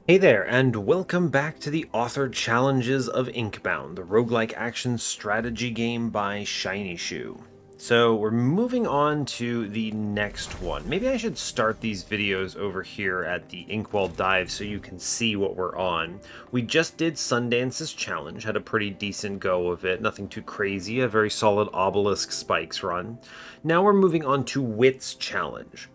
Hey there, and welcome back to the Author Challenges of Inkbound, the roguelike action strategy game by Shiny Shoe. So we're moving on to the next one. Maybe I should start these videos over here at the Inkwell Dive so you can see what we're on. We just did Sundance's challenge, had a pretty decent go of it, nothing too crazy, a very solid obelisk spikes run. Now we're moving on to Witt's challenge.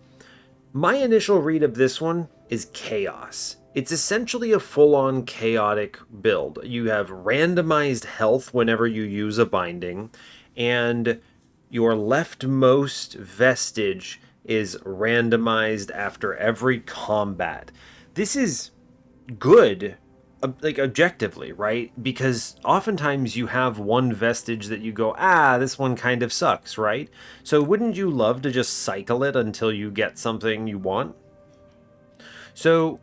My initial read of this one is chaos. It's essentially a full-on chaotic build. You have randomized health whenever you use a binding, and your leftmost vestige is randomized after every combat. This is good, like objectively, right? Because oftentimes you have one vestige that you go, this one kind of sucks, right? So wouldn't you love to just cycle it until you get something you want? So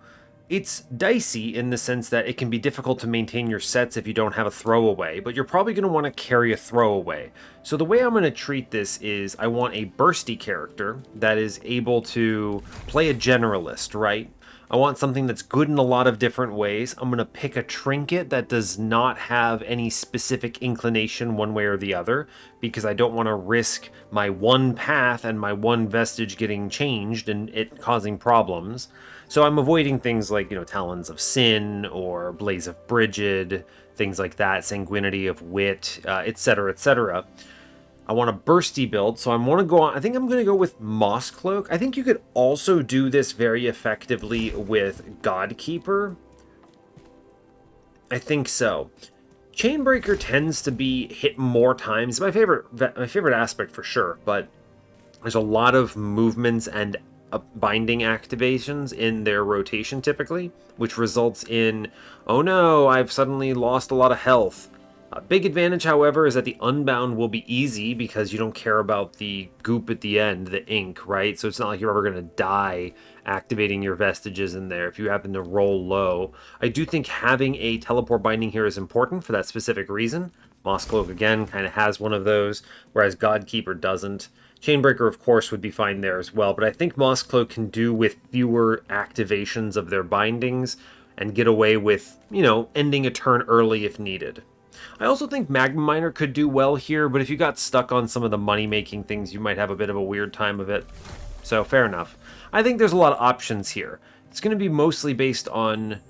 it's dicey in the sense that it can be difficult to maintain your sets if you don't have a throwaway, but you're probably going to want to carry a throwaway. So the way I'm going to treat this is I want a bursty character that is able to play a generalist, right? I want something that's good in a lot of different ways. I'm going to pick a trinket that does not have any specific inclination one way or the other, because I don't want to risk my one path and my one vestige getting changed and it causing problems. So I'm avoiding things like, Talons of Sin or Blaze of Brigid, things like that, Sanguinity of Witt, etc., etc. I want a bursty build, so I want to go on. I think I'm going to go with Mosscloak. I think you could also do this very effectively with Godkeeper. I think so. Chainbreaker tends to be hit more times. My favorite aspect for sure, but there's a lot of movements and binding activations in their rotation typically, which results in, oh no, I've suddenly lost a lot of health. A big advantage, however, is that the Unbound will be easy because you don't care about the goop at the end, the ink, right? So it's not like you're ever going to die activating your vestiges in there if you happen to roll low. I do think having a teleport binding here is important for that specific reason. Mosscloak, again, kind of has one of those, whereas Godkeeper doesn't. Chainbreaker, of course, would be fine there as well, but I think Mosscloak can do with fewer activations of their bindings and get away with, ending a turn early if needed. I also think Magma Miner could do well here, but if you got stuck on some of the money-making things, you might have a bit of a weird time of it. So, fair enough. I think there's a lot of options here. It's going to be mostly based on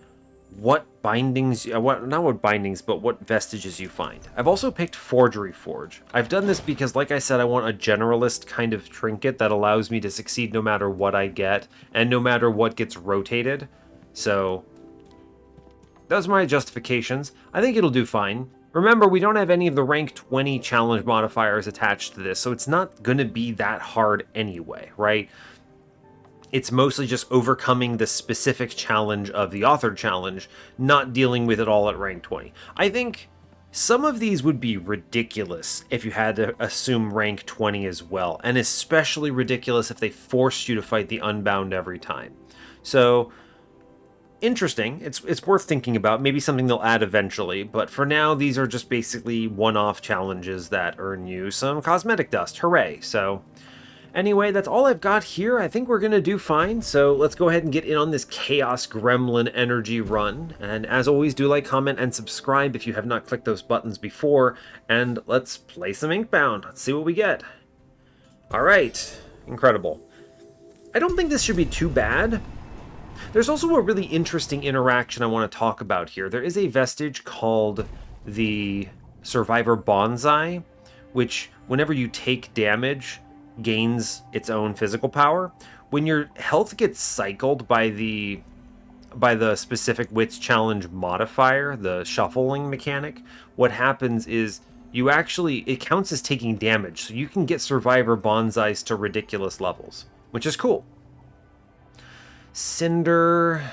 what bindings, not what bindings, but what vestiges you find. I've also picked Forgery Forge. I've done this because, like I said, I want a generalist kind of trinket that allows me to succeed no matter what I get, and no matter what gets rotated. So, those are my justifications. I think it'll do fine. Remember, we don't have any of the rank 20 challenge modifiers attached to this, so it's not going to be that hard anyway, right? It's mostly just overcoming the specific challenge of the author challenge, not dealing with it all at rank 20. I think some of these would be ridiculous if you had to assume rank 20 as well, and especially ridiculous if they forced you to fight the Unbound every time. So, interesting. It's worth thinking about. Maybe something they'll add eventually, but for now, these are just basically one-off challenges that earn you some cosmetic dust. Hooray! So, anyway, that's all I've got here. I think we're going to do fine, so let's go ahead and get in on this Chaos Gremlin energy run. And as always, do like, comment, and subscribe if you have not clicked those buttons before, and let's play some Inkbound. Let's see what we get. Alright, incredible. I don't think this should be too bad. There's also a really interesting interaction I want to talk about here. There is a vestige called the Survivor Bonsai, which, whenever you take damage, gains its own physical power. When your health gets cycled by the specific Wits challenge modifier, the shuffling mechanic, what happens is it counts as taking damage, so you can get Survivor Bonsais to ridiculous levels, which is cool. Cinder,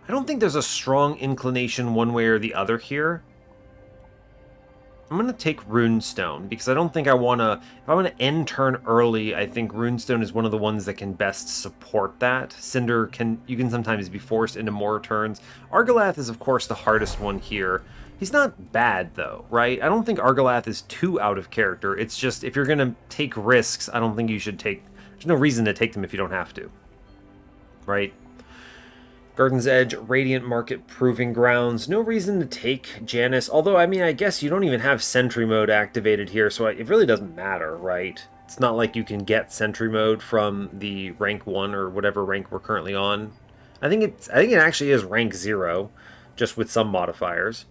I don't think there's a strong inclination one way or the other here. I'm going to take Runestone, because I don't think I want to... If I want to end turn early, I think Runestone is one of the ones that can best support that. Cinder, you can sometimes be forced into more turns. Argilath is, of course, the hardest one here. He's not bad, though, right? I don't think Argilath is too out of character. It's just, if you're going to take risks, I don't think you should take... There's no reason to take them if you don't have to. Right? Garden's Edge, Radiant Market, Proving Grounds. No reason to take Janice. Although, I mean, I guess you don't even have Sentry Mode activated here, so it really doesn't matter, right? It's not like you can get Sentry Mode from the rank 1 or whatever rank we're currently on. I think it actually is rank 0, just with some modifiers.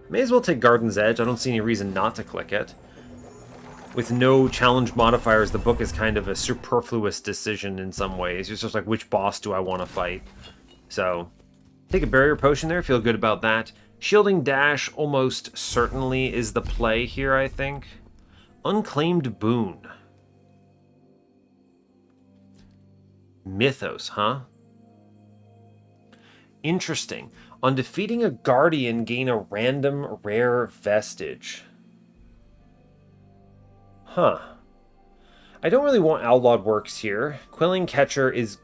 May as well take Garden's Edge. I don't see any reason not to click it. With no challenge modifiers, the book is kind of a superfluous decision in some ways. It's just like, which boss do I want to fight? So, take a barrier potion there, feel good about that. Shielding Dash almost certainly is the play here, I think. Unclaimed Boon. Mythos, huh? Interesting. On defeating a Guardian, gain a random rare vestige. Huh. I don't really want Outlawed Works here. Quilling Catcher is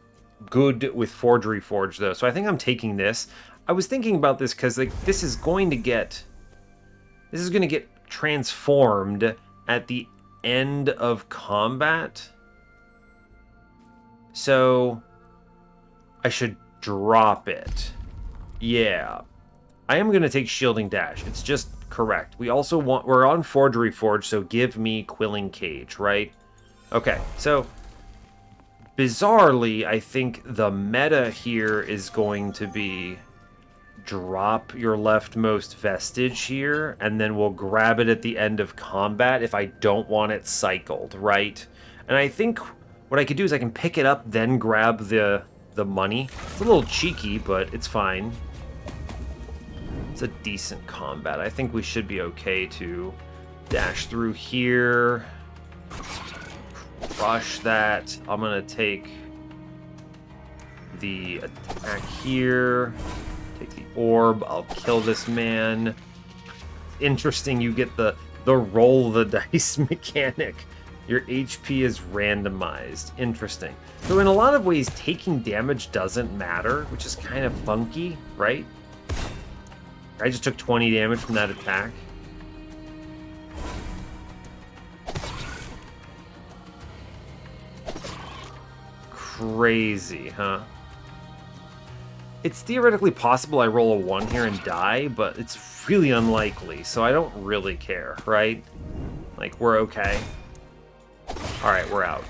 good with Forgery Forge, though, so I think I'm taking this. I was thinking about this because like this is going to get transformed at the end of combat. So I should drop it. Yeah. I am going to take Shielding Dash. It's just correct. We're on Forgery Forge, so give me Quilling Cage, right? Okay, so bizarrely, I think the meta here is going to be drop your leftmost vestige here, and then we'll grab it at the end of combat if I don't want it cycled, right? And I think what I could do is I can pick it up, then grab the money. It's a little cheeky, but it's fine. It's a decent combat. I think we should be okay to dash through here. Crush that. I'm going to take the attack here. Take the orb. I'll kill this man. Interesting, you get the roll the dice mechanic. Your HP is randomized. Interesting. So in a lot of ways, taking damage doesn't matter, which is kind of funky, right? I just took 20 damage from that attack. Crazy, huh? It's theoretically possible I roll a 1 here and die, but it's really unlikely, so I don't really care, right? Like, we're okay. Alright, we're out.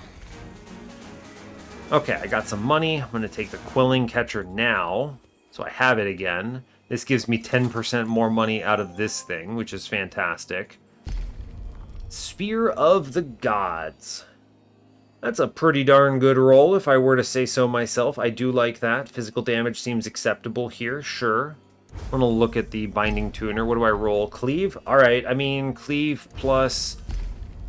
Okay, I got some money. I'm going to take the Quilling Catcher now, so I have it again. This gives me 10% more money out of this thing, which is fantastic. Spear of the Gods. That's a pretty darn good roll, if I were to say so myself. I do like that. Physical damage seems acceptable here, sure. I'm going to look at the Binding Tuner. What do I roll? Cleave? Alright, I mean, Cleave plus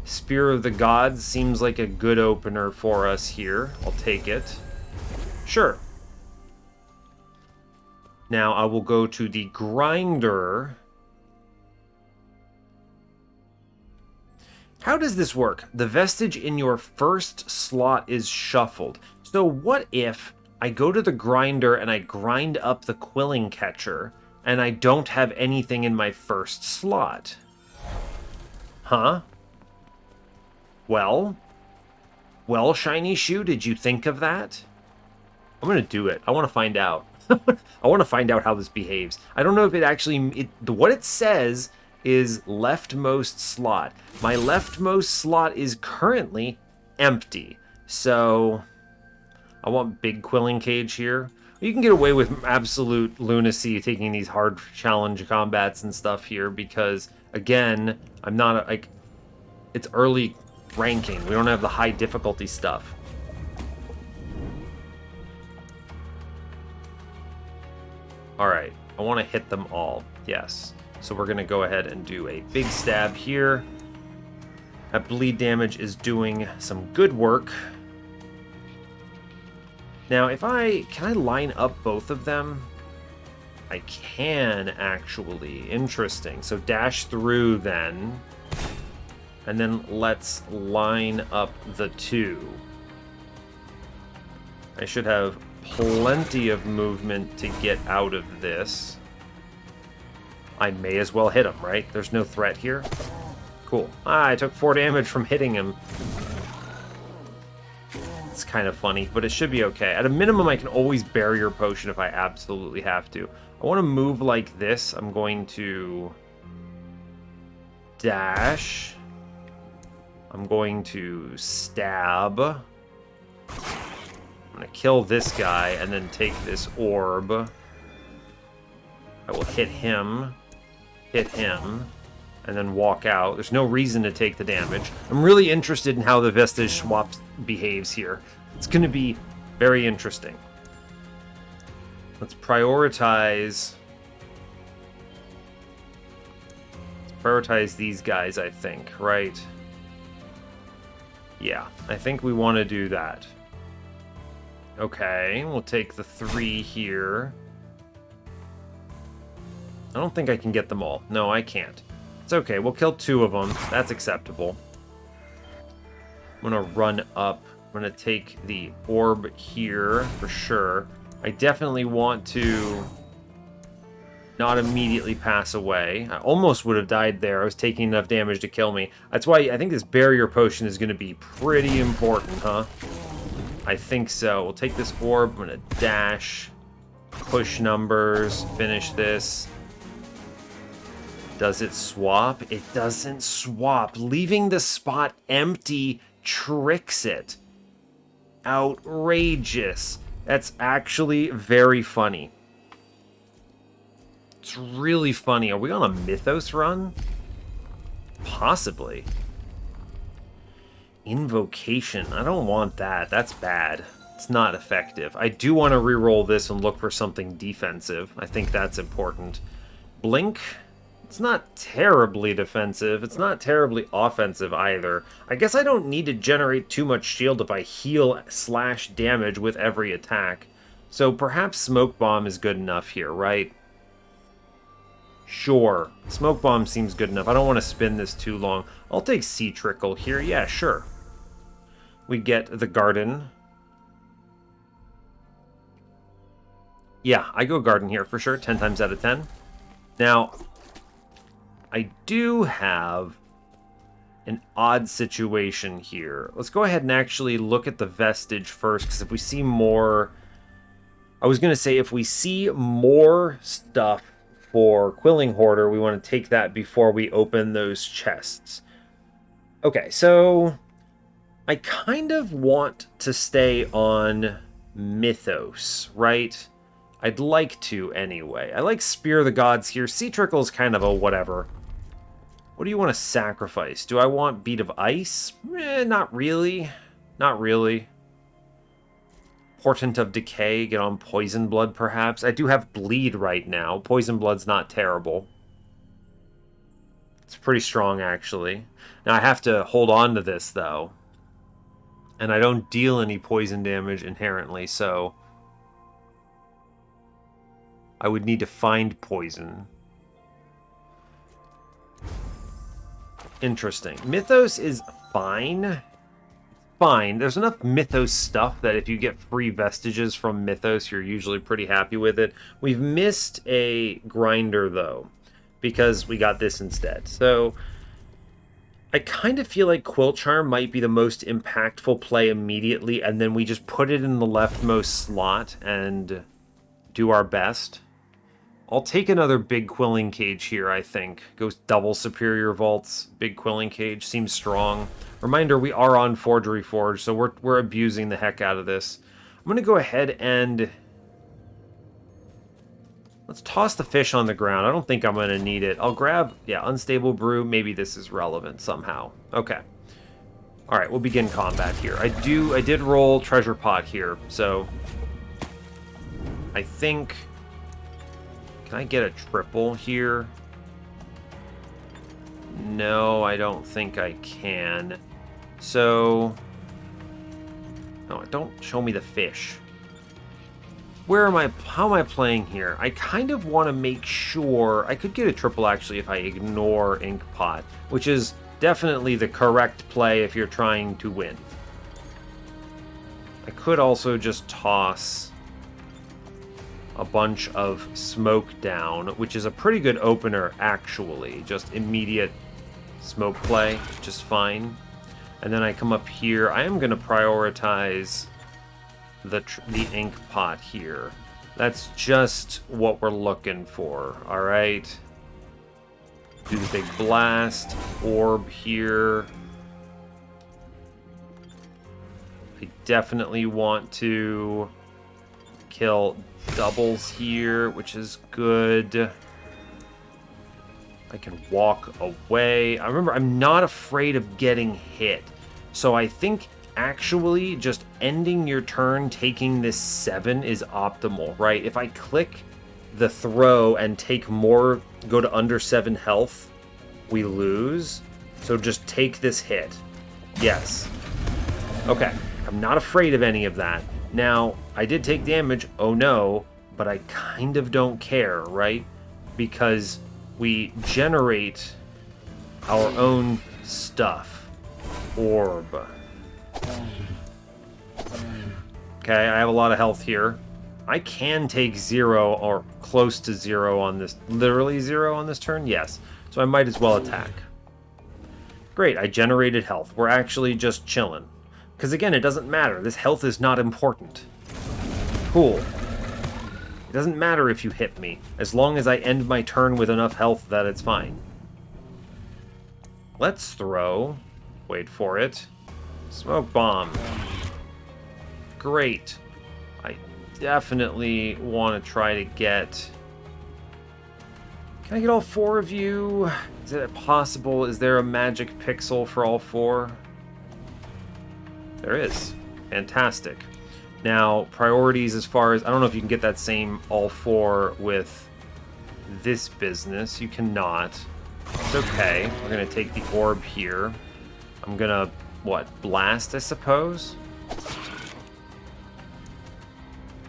Spear of the Gods seems like a good opener for us here. I'll take it. Sure. Now I will go to the Grinder. How does this work? The vestige in your first slot is shuffled. So what if I go to the Grinder and I grind up the Quilling Catcher and I don't have anything in my first slot? Huh? Well, Shiny Shoe, did you think of that? I'm going to do it. I want to find out. I want to find out how this behaves. I don't know if it actually... what it says is leftmost slot. My leftmost slot is currently empty. So I want big Quilling Cage here. You can get away with absolute lunacy taking these hard challenge combats and stuff here because, again, I'm not... like, it's early ranking. We don't have the high difficulty stuff. Alright, I want to hit them all. Yes. So we're going to go ahead and do a big stab here. That bleed damage is doing some good work. Now, can I line up both of them? I can, actually. Interesting. So dash through then. And then let's line up the two. I should have plenty of movement to get out of this. I may as well hit him, right? There's no threat here. Cool. I took 4 damage from hitting him. It's kind of funny, but it should be okay. At a minimum, I can always barrier potion if I absolutely have to. I want to move like this. I'm going to dash. I'm going to stab. I'm going to kill this guy and then take this orb. I will hit him, and then walk out. There's no reason to take the damage. I'm really interested in how the Vestige swap behaves here. It's going to be very interesting. Let's prioritize... these guys, I think, right? Yeah, I think we want to do that. Okay, we'll take the 3 here. I don't think I can get them all. No, I can't. It's okay, we'll kill 2 of them. That's acceptable. I'm gonna run up. I'm gonna take the orb here for sure. I definitely want to not immediately pass away. I almost would have died there. I was taking enough damage to kill me. That's why I think this barrier potion is going to be pretty important, huh? I think so. We'll take this orb. I'm going to dash, push numbers, finish this. Does it swap? It doesn't swap. Leaving the spot empty tricks it. Outrageous. That's actually very funny. It's really funny. Are we on a Mythos run? Possibly. Invocation. I don't want that. That's bad. It's not effective. I do want to reroll this and look for something defensive. I think that's important. Blink. It's not terribly defensive. It's not terribly offensive either. I guess I don't need to generate too much shield if I heal / damage with every attack. So perhaps Smoke Bomb is good enough here, right? Sure. Smoke Bomb seems good enough. I don't want to spin this too long. I'll take Sea Trickle here. Yeah, sure. We get the Garden. Yeah, I go Garden here for sure. 10 times out of 10. Now, I do have an odd situation here. Let's go ahead and actually look at the Vestige first, because if we see more... I was going to say, if we see more stuff for Quilling Hoarder, we want to take that before we open those chests. Okay, so I kind of want to stay on Mythos, right? I'd like to anyway. I like Spear of the Gods here. Sea Trickle is kind of a whatever. What do you want to sacrifice? Do I want Bead of Ice? Not really. Not really. Portent of Decay, get on Poison Blood perhaps. I do have Bleed right now. Poison Blood's not terrible. It's pretty strong actually. Now I have to hold on to this though. And I don't deal any poison damage inherently, so I would need to find poison. Interesting. Mythos is fine. Fine. There's enough Mythos stuff that if you get free vestiges from Mythos, you're usually pretty happy with it. We've missed a grinder, though, because we got this instead. So I kind of feel like Quilt Charm might be the most impactful play immediately, and then we just put it in the leftmost slot and do our best. I'll take another big Quilling Cage here, I think. Goes double Superior Vaults. Big Quilling Cage. Seems strong. Reminder, we are on Forgery Forge, so we're abusing the heck out of this. I'm going to go ahead and... let's toss the fish on the ground. I don't think I'm going to need it. I'll grab, yeah, Unstable Brew. Maybe this is relevant somehow. Okay. Alright, we'll begin combat here. I did roll Treasure Pot here, so... I think... can I get a triple here? No, I don't think I can. So... no, don't show me the fish. Where am I? How am I playing here? I kind of want to make sure... I could get a triple, actually, if I ignore Ink Pot, which is definitely the correct play if you're trying to win. I could also just toss a bunch of Smoke down, which is a pretty good opener, actually. Just immediate smoke play, just fine. And then I come up here. I am going to prioritize the ink pot here. That's just what we're looking for, all right? Do the big blast. Orb here. I definitely want to kill doubles here, which is good. I can walk away. I remember, I'm not afraid of getting hit. So I think actually just ending your turn taking this 7 is optimal, right? If I click the throw and take more, go to under 7 health, we lose. So just take this hit. Yes. Okay. I'm not afraid of any of that. Now, I did take damage, oh no, but I kind of don't care, right? Because we generate our own stuff. Orb. Okay, I have a lot of health here. I can take 0 or close to 0 on this, literally 0 on this turn, yes. So I might as well attack. Great, I generated health. We're actually just chilling. Because again, it doesn't matter. This health is not important. Cool. It doesn't matter if you hit me, as long as I end my turn with enough health that it's fine. Let's throw. Wait for it. Smoke bomb. Great. I definitely want to try to get... Can I get all 4 of you? Is it possible? Is there a magic pixel for all 4? There is. Fantastic. Now, priorities as far as... I don't know if you can get that same all 4 with this business. You cannot. It's okay. We're going to take the orb here. I'm going to, what, blast, I suppose?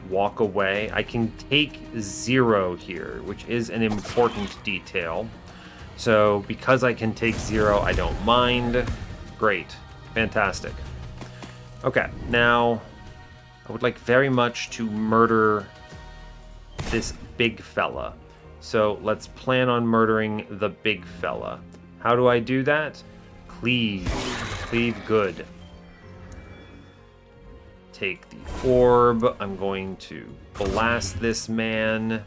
Walk away. I can take 0 here, which is an important detail. So, because I can take 0, I don't mind. Great. Fantastic. Okay, now I would like very much to murder this big fella. So let's plan on murdering the big fella. How do I do that? Cleave. Cleave good. Take the orb. I'm going to blast this man.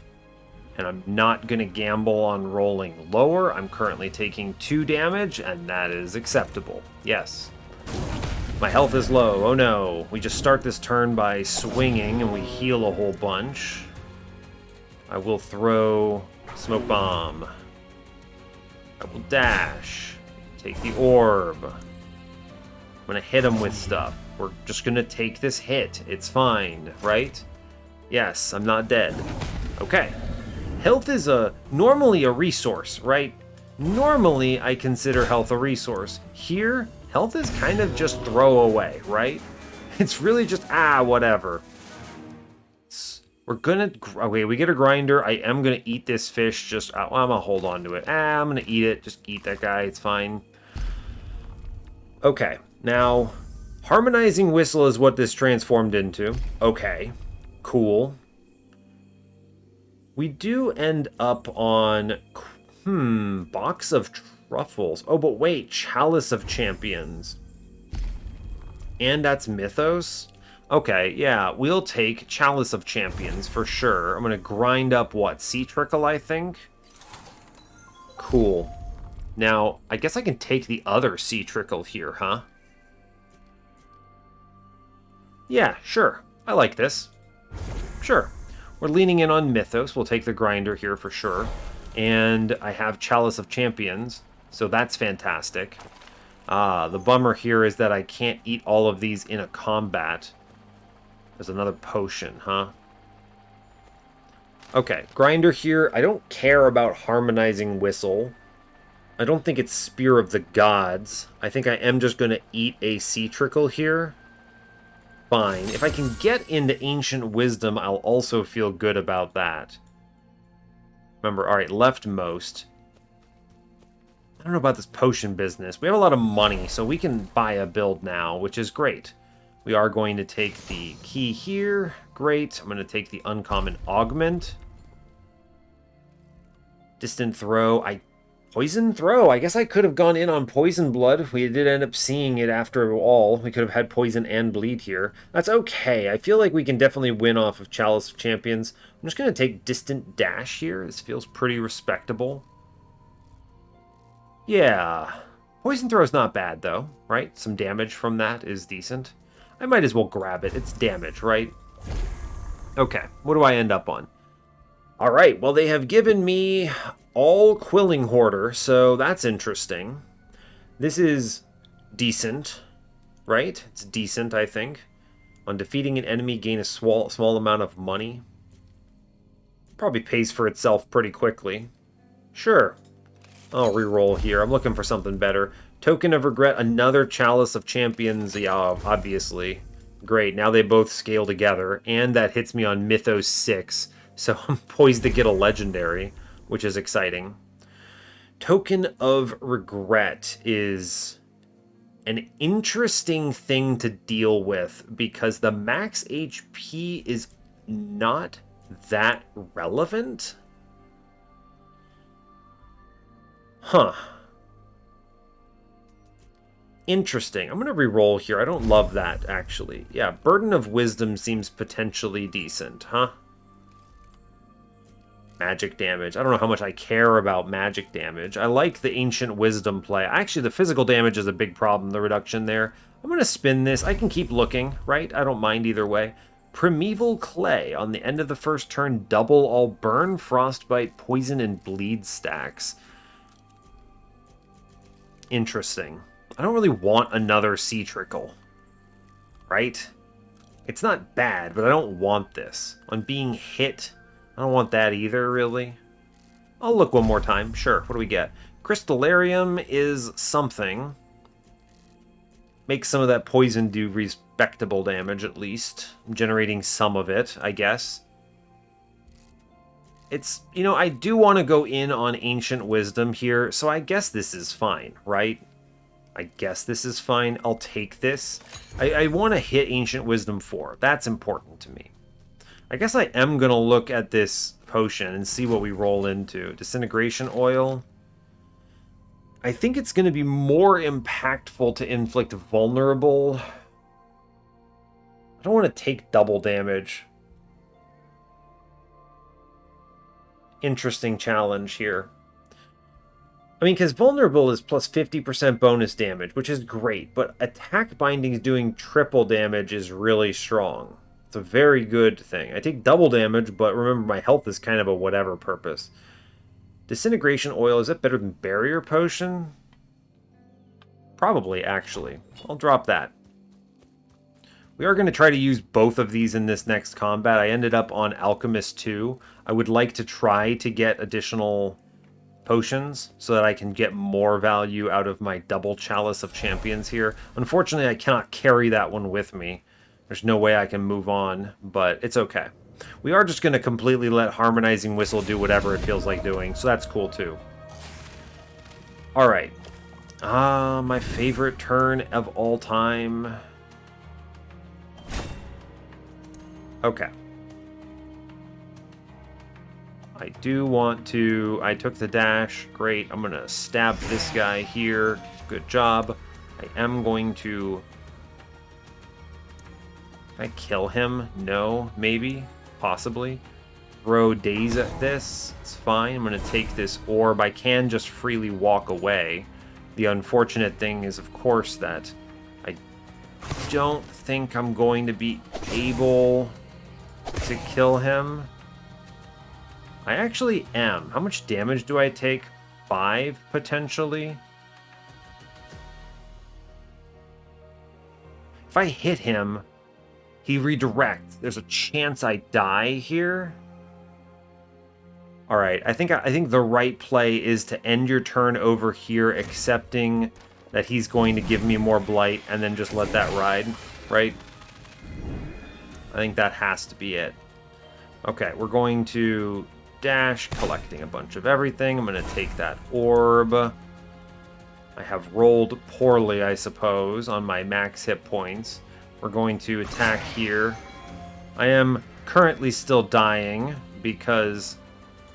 And I'm not going to gamble on rolling lower. I'm currently taking 2 damage, and that is acceptable. Yes. My health is low. Oh no. We just start this turn by swinging and we heal a whole bunch. I will throw smoke bomb. I will dash. Take the orb. I'm going to hit him with stuff. We're just going to take this hit. It's fine, right? Yes, I'm not dead. Okay. Health is normally a resource, right? Normally I consider health a resource. Here, health is kind of just throwaway, right? It's really just, whatever. We're gonna, okay, we get a grinder. I am gonna eat this fish, just, I'm gonna hold on to it. I'm gonna eat it, just eat that guy, it's fine. Okay, now, harmonizing whistle is what this transformed into. Okay, cool. We do end up on, box of truffles. Oh, but wait, Chalice of Champions. And that's Mythos? Okay, yeah, we'll take Chalice of Champions for sure. I'm gonna grind up, what, Sea Trickle, I think? Cool. Now, I guess I can take the other Sea Trickle here, huh? Yeah, sure. I like this. Sure. We're leaning in on Mythos. We'll take the grinder here for sure. And I have Chalice of Champions, so that's fantastic. The bummer here is that I can't eat all of these in a combat. There's another potion, huh? Okay, grinder here. I don't care about harmonizing whistle. I don't think it's Spear of the Gods. I think I am just going to eat a Sea Trickle here. Fine. If I can get into Ancient Wisdom, I'll also feel good about that. Remember, alright, leftmost. I don't know about this potion business. We have a lot of money, so we can buy a build now, which is great. We are going to take the key here. Great. I'm going to take the uncommon augment. Distant throw. I Poison Throw. I guess I could have gone in on Poison Blood. We did end up seeing it after all. We could have had Poison and Bleed here. That's okay. I feel like we can definitely win off of Chalice of Champions. I'm just going to take Distant Dash here. This feels pretty respectable. Yeah. Poison Throw is not bad, though, right? Some damage from that is decent. I might as well grab it. It's damage, right? Okay. What do I end up on? All right. Well, they have given me all Quilling Hoarder, so that's interesting. This is decent, right? It's decent, I think. On defeating an enemy, gain a small amount of money. Probably pays for itself pretty quickly. Sure. I'll reroll here. I'm looking for something better. Token of Regret, another Chalice of Champions. Yeah, obviously. Great, now they both scale together. And that hits me on Mythos 6. So I'm poised to get a Legendary, which is exciting. Token of Regret is an interesting thing to deal with because the max HP is not that relevant. Huh. Interesting. I'm going to re-roll here. I don't love that, actually. Yeah, Burden of Wisdom seems potentially decent, huh? Magic damage. I don't know how much I care about magic damage. I like the Ancient Wisdom play. Actually, the physical damage is a big problem, the reduction there. I'm going to spin this. I can keep looking, right? I don't mind either way. Primeval Clay. On the end of the first turn, double all burn, frostbite, poison, and bleed stacks. Interesting. I don't really want another Sea Trickle, right? It's not bad, but I don't want this. On being hit, I don't want that either, really. I'll look one more time. Sure, what do we get? Crystallarium is something. Makes some of that poison do respectable damage, at least. I'm generating some of it, I guess. It's, you know, I do want to go in on Ancient Wisdom here, so I guess this is fine, right? I guess this is fine. I'll take this. I want to hit Ancient Wisdom 4. That's important to me. I guess I am going to look at this potion and see what we roll into. Disintegration Oil. I think it's going to be more impactful to inflict vulnerable. I don't want to take double damage. Interesting challenge here. I mean, because vulnerable is plus 50% bonus damage, which is great, but attack bindings doing triple damage is really strong. It's a very good thing. I take double damage, but remember my health is kind of a whatever purpose. Disintegration Oil, is that better than Barrier Potion? Probably, actually. I'll drop that. We are going to try to use both of these in this next combat. I ended up on Alchemist 2. I would like to try to get additional potions so that I can get more value out of my double Chalice of Champions here. Unfortunately, I cannot carry that one with me. There's no way I can move on, but it's okay. We are just going to completely let Harmonizing Whistle do whatever it feels like doing, so that's cool too. Alright. My favorite turn of all time. Okay. I do want to... I took the dash. Great. I'm going to stab this guy here. Good job. I am going to... Can I kill him? No. Maybe. Possibly. Throw daze at this. It's fine. I'm going to take this orb. I can just freely walk away. The unfortunate thing is, of course, that I don't think I'm going to be able to kill him. I actually am. How much damage do I take? 5, potentially? If I hit him, he redirects. There's a chance I die here. Alright, I think the right play is to end your turn over here, accepting that he's going to give me more blight, and then just let that ride, right? I think that has to be it. Okay, we're going to dash, collecting a bunch of everything. I'm going to take that orb. I have rolled poorly, I suppose, on my max hit points. We're going to attack here. I am currently still dying because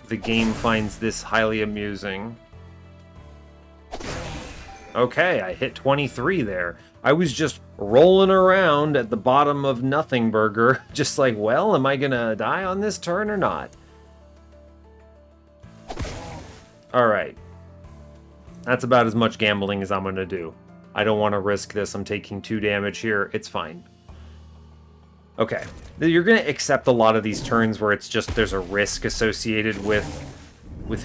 the game finds this highly amusing. Okay, I hit 23 there. I was just rolling around at the bottom of Nothing Burger, just like, well, am I gonna die on this turn or not? Alright. That's about as much gambling as I'm gonna do. I don't want to risk this. I'm taking 2 damage here. It's fine. Okay. You're gonna accept a lot of these turns where it's just there's a risk associated with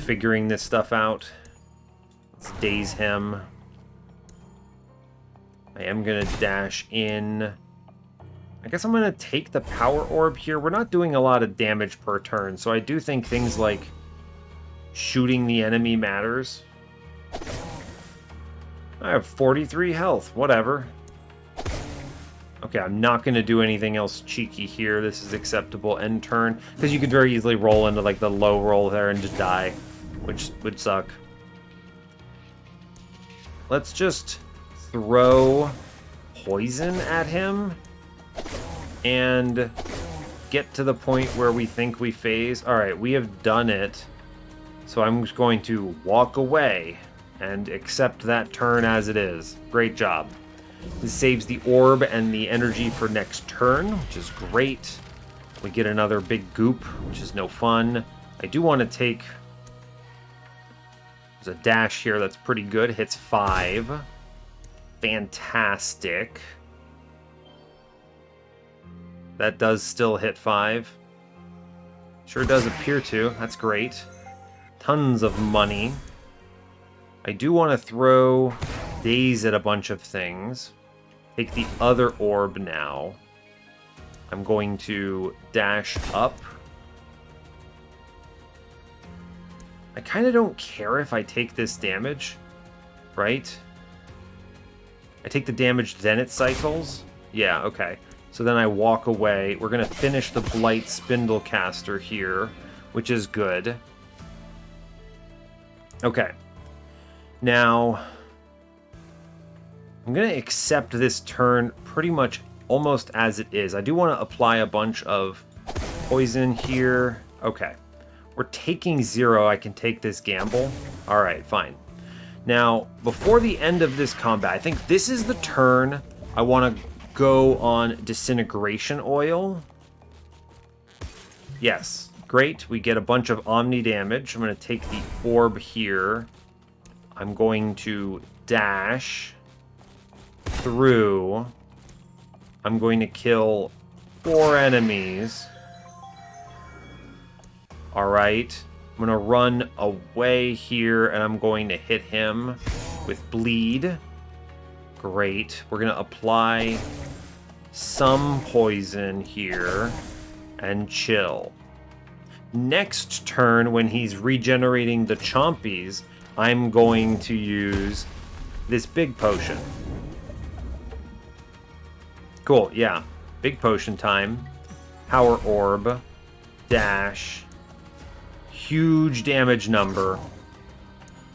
figuring this stuff out. Let's daze him. I am going to dash in. I guess I'm going to take the power orb here. We're not doing a lot of damage per turn, so I do think things like shooting the enemy matters. I have 43 health. Whatever. Okay, I'm not going to do anything else cheeky here. This is acceptable end turn, because you could very easily roll into like the low roll there and just die, which would suck. Let's just throw poison at him and get to the point where we think we phase. Alright, we have done it. So I'm just going to walk away and accept that turn as it is. Great job. This saves the orb and the energy for next turn, which is great. We get another big goop, which is no fun. I do want to take... There's a dash here that's pretty good. Hits 5. Fantastic. That does still hit 5. Sure does appear to. That's great. Tons of money. I do want to throw daze at a bunch of things. Take the other orb now. I'm going to dash up. I kind of don't care if I take this damage, right? I take the damage, then it cycles? Yeah, okay. So then I walk away. We're going to finish the Blight Spindlecaster here, which is good. Okay. Now, I'm going to accept this turn pretty much almost as it is. I do want to apply a bunch of poison here. Okay. We're taking 0. I can take this gamble. All right, fine. Now, before the end of this combat, I think this is the turn I want to go on Disintegration Oil. Yes, great. We get a bunch of Omni damage. I'm going to take the orb here. I'm going to dash through. I'm going to kill 4 enemies. Alright, I'm going to run away here, and I'm going to hit him with bleed. Great. We're going to apply some poison here and chill. Next turn, when he's regenerating the chompies, I'm going to use this big potion. Cool, yeah. Big potion time. Power orb. Dash. Huge damage number.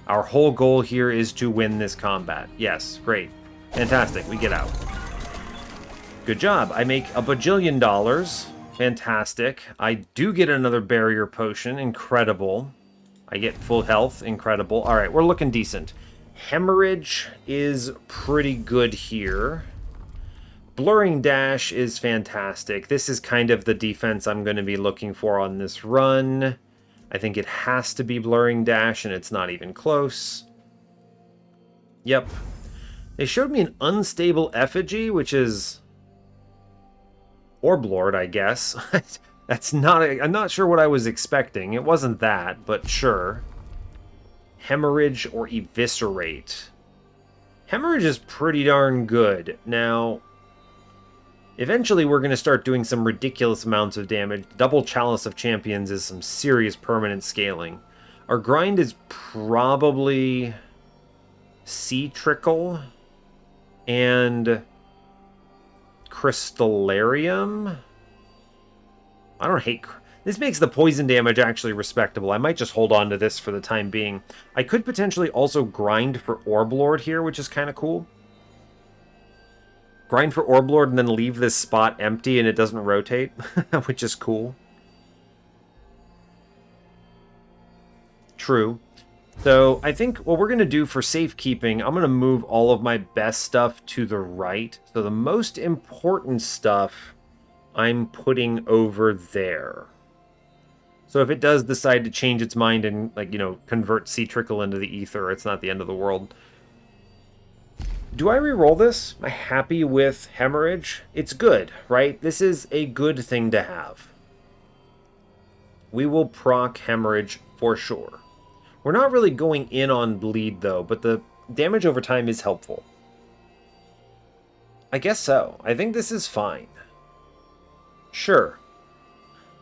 Our whole goal here is to win this combat. Yes, great. Fantastic, we get out. Good job. I make a bajillion dollars. Fantastic. I do get another barrier potion. Incredible. I get full health. Incredible. Alright, we're looking decent. Hemorrhage is pretty good here. Blurring Dash is fantastic. This is kind of the defense I'm going to be looking for on this run. I think it has to be Blurring Dash, and it's not even close. Yep. They showed me an Unstable Effigy, which is Orblord, I guess. That's not... I'm not sure what I was expecting. It wasn't that, but sure. Hemorrhage or Eviscerate. Hemorrhage is pretty darn good. Now, eventually we're going to start doing some ridiculous amounts of damage. Double Chalice of Champions is some serious permanent scaling. Our grind is probably Sea Trickle and Crystallarium. I don't hate... This makes the poison damage actually respectable. I might just hold on to this for the time being. I could potentially also grind for Orblord here, which is kind of cool. Grind for Orblord and then leave this spot empty and it doesn't rotate, which is cool. True. So I think what we're going to do for safekeeping, I'm going to move all of my best stuff to the right. So the most important stuff I'm putting over there. So if it does decide to change its mind and, like, you know, convert Sea Trickle into the ether, it's not the end of the world. Do I re-roll this? Am I happy with Hemorrhage? It's good, right? This is a good thing to have. We will proc Hemorrhage for sure. We're not really going in on bleed, though, but the damage over time is helpful. I guess so. I think this is fine. Sure.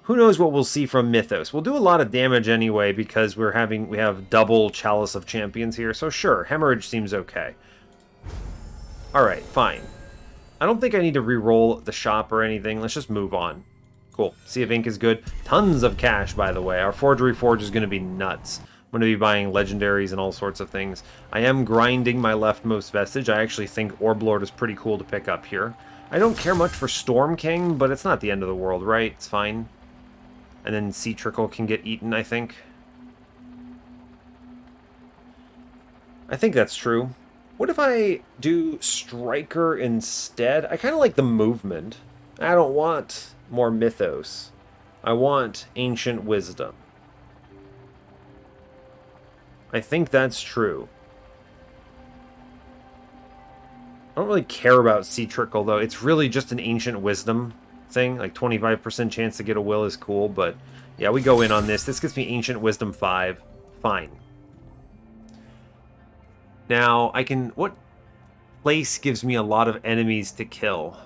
Who knows what we'll see from Mythos. We'll do a lot of damage anyway because we have double Chalice of Champions here, so sure, Hemorrhage seems okay. Alright, fine. I don't think I need to re-roll the shop or anything. Let's just move on. Cool. Sea of Ink is good. Tons of cash, by the way. Our Forgery Forge is going to be nuts. I'm going to be buying legendaries and all sorts of things. I am grinding my leftmost vestige. I actually think Orblord is pretty cool to pick up here. I don't care much for Storm King, but it's not the end of the world, right? It's fine. And then Sea Trickle can get eaten, I think. I think that's true. What if I do Striker instead? I kind of like the movement. I don't want more Mythos. I want Ancient Wisdom. I think that's true. I don't really care about Sea Trickle, though. It's really just an Ancient Wisdom thing. Like, 25% chance to get a will is cool, but yeah, we go in on this. This gets me Ancient Wisdom 5. Fine. Now, I can... What place gives me a lot of enemies to kill?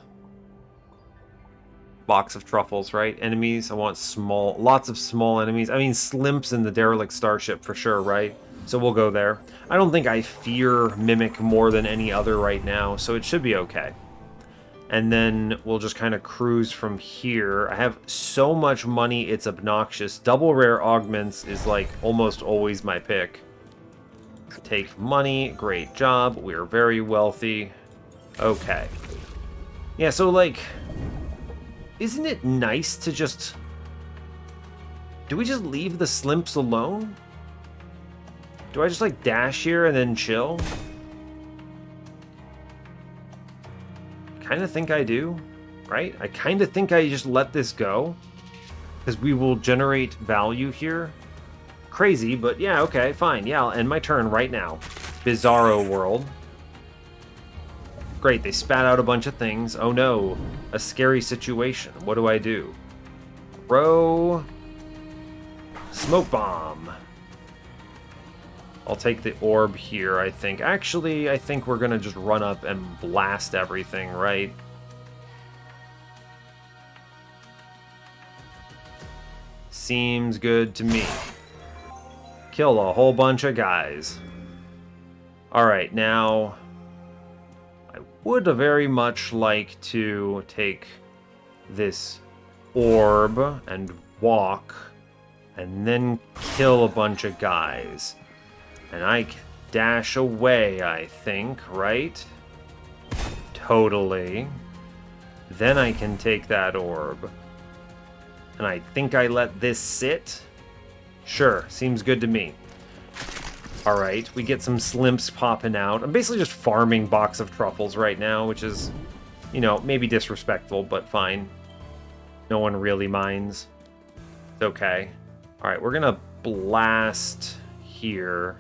Box of Truffles, right? Enemies. I want small... Lots of small enemies. I mean, Slimps in the Derelict Starship for sure, right? So we'll go there. I don't think I fear Mimic more than any other right now, so it should be okay. And then we'll just kind of cruise from here. I have so much money, it's obnoxious. Double rare augments is like almost always my pick. Take money, great job. We're very wealthy. Okay. Yeah, so like, isn't it nice to just... Do we just leave the Slimps alone? Do I just like dash here and then chill? Kind of think I do, right? I kind of think I just let this go because we will generate value here. Crazy, but yeah, okay, fine. Yeah, I'll end my turn right now. Bizarro world. Great, they spat out a bunch of things. Oh no, a scary situation. What do I do? Throw smoke bomb. I'll take the orb here, I think. Actually, I think we're going to just run up and blast everything, right? Seems good to me. Kill a whole bunch of guys. Alright, now... I would very much like to take this orb and walk, and then kill a bunch of guys. And I can dash away, I think, right? Totally. Then I can take that orb. And I think I let this sit. Sure, seems good to me. Alright, we get some Slimps popping out. I'm basically just farming Box of Truffles right now, which is, you know, maybe disrespectful, but fine. No one really minds. It's okay. Alright, we're gonna blast here.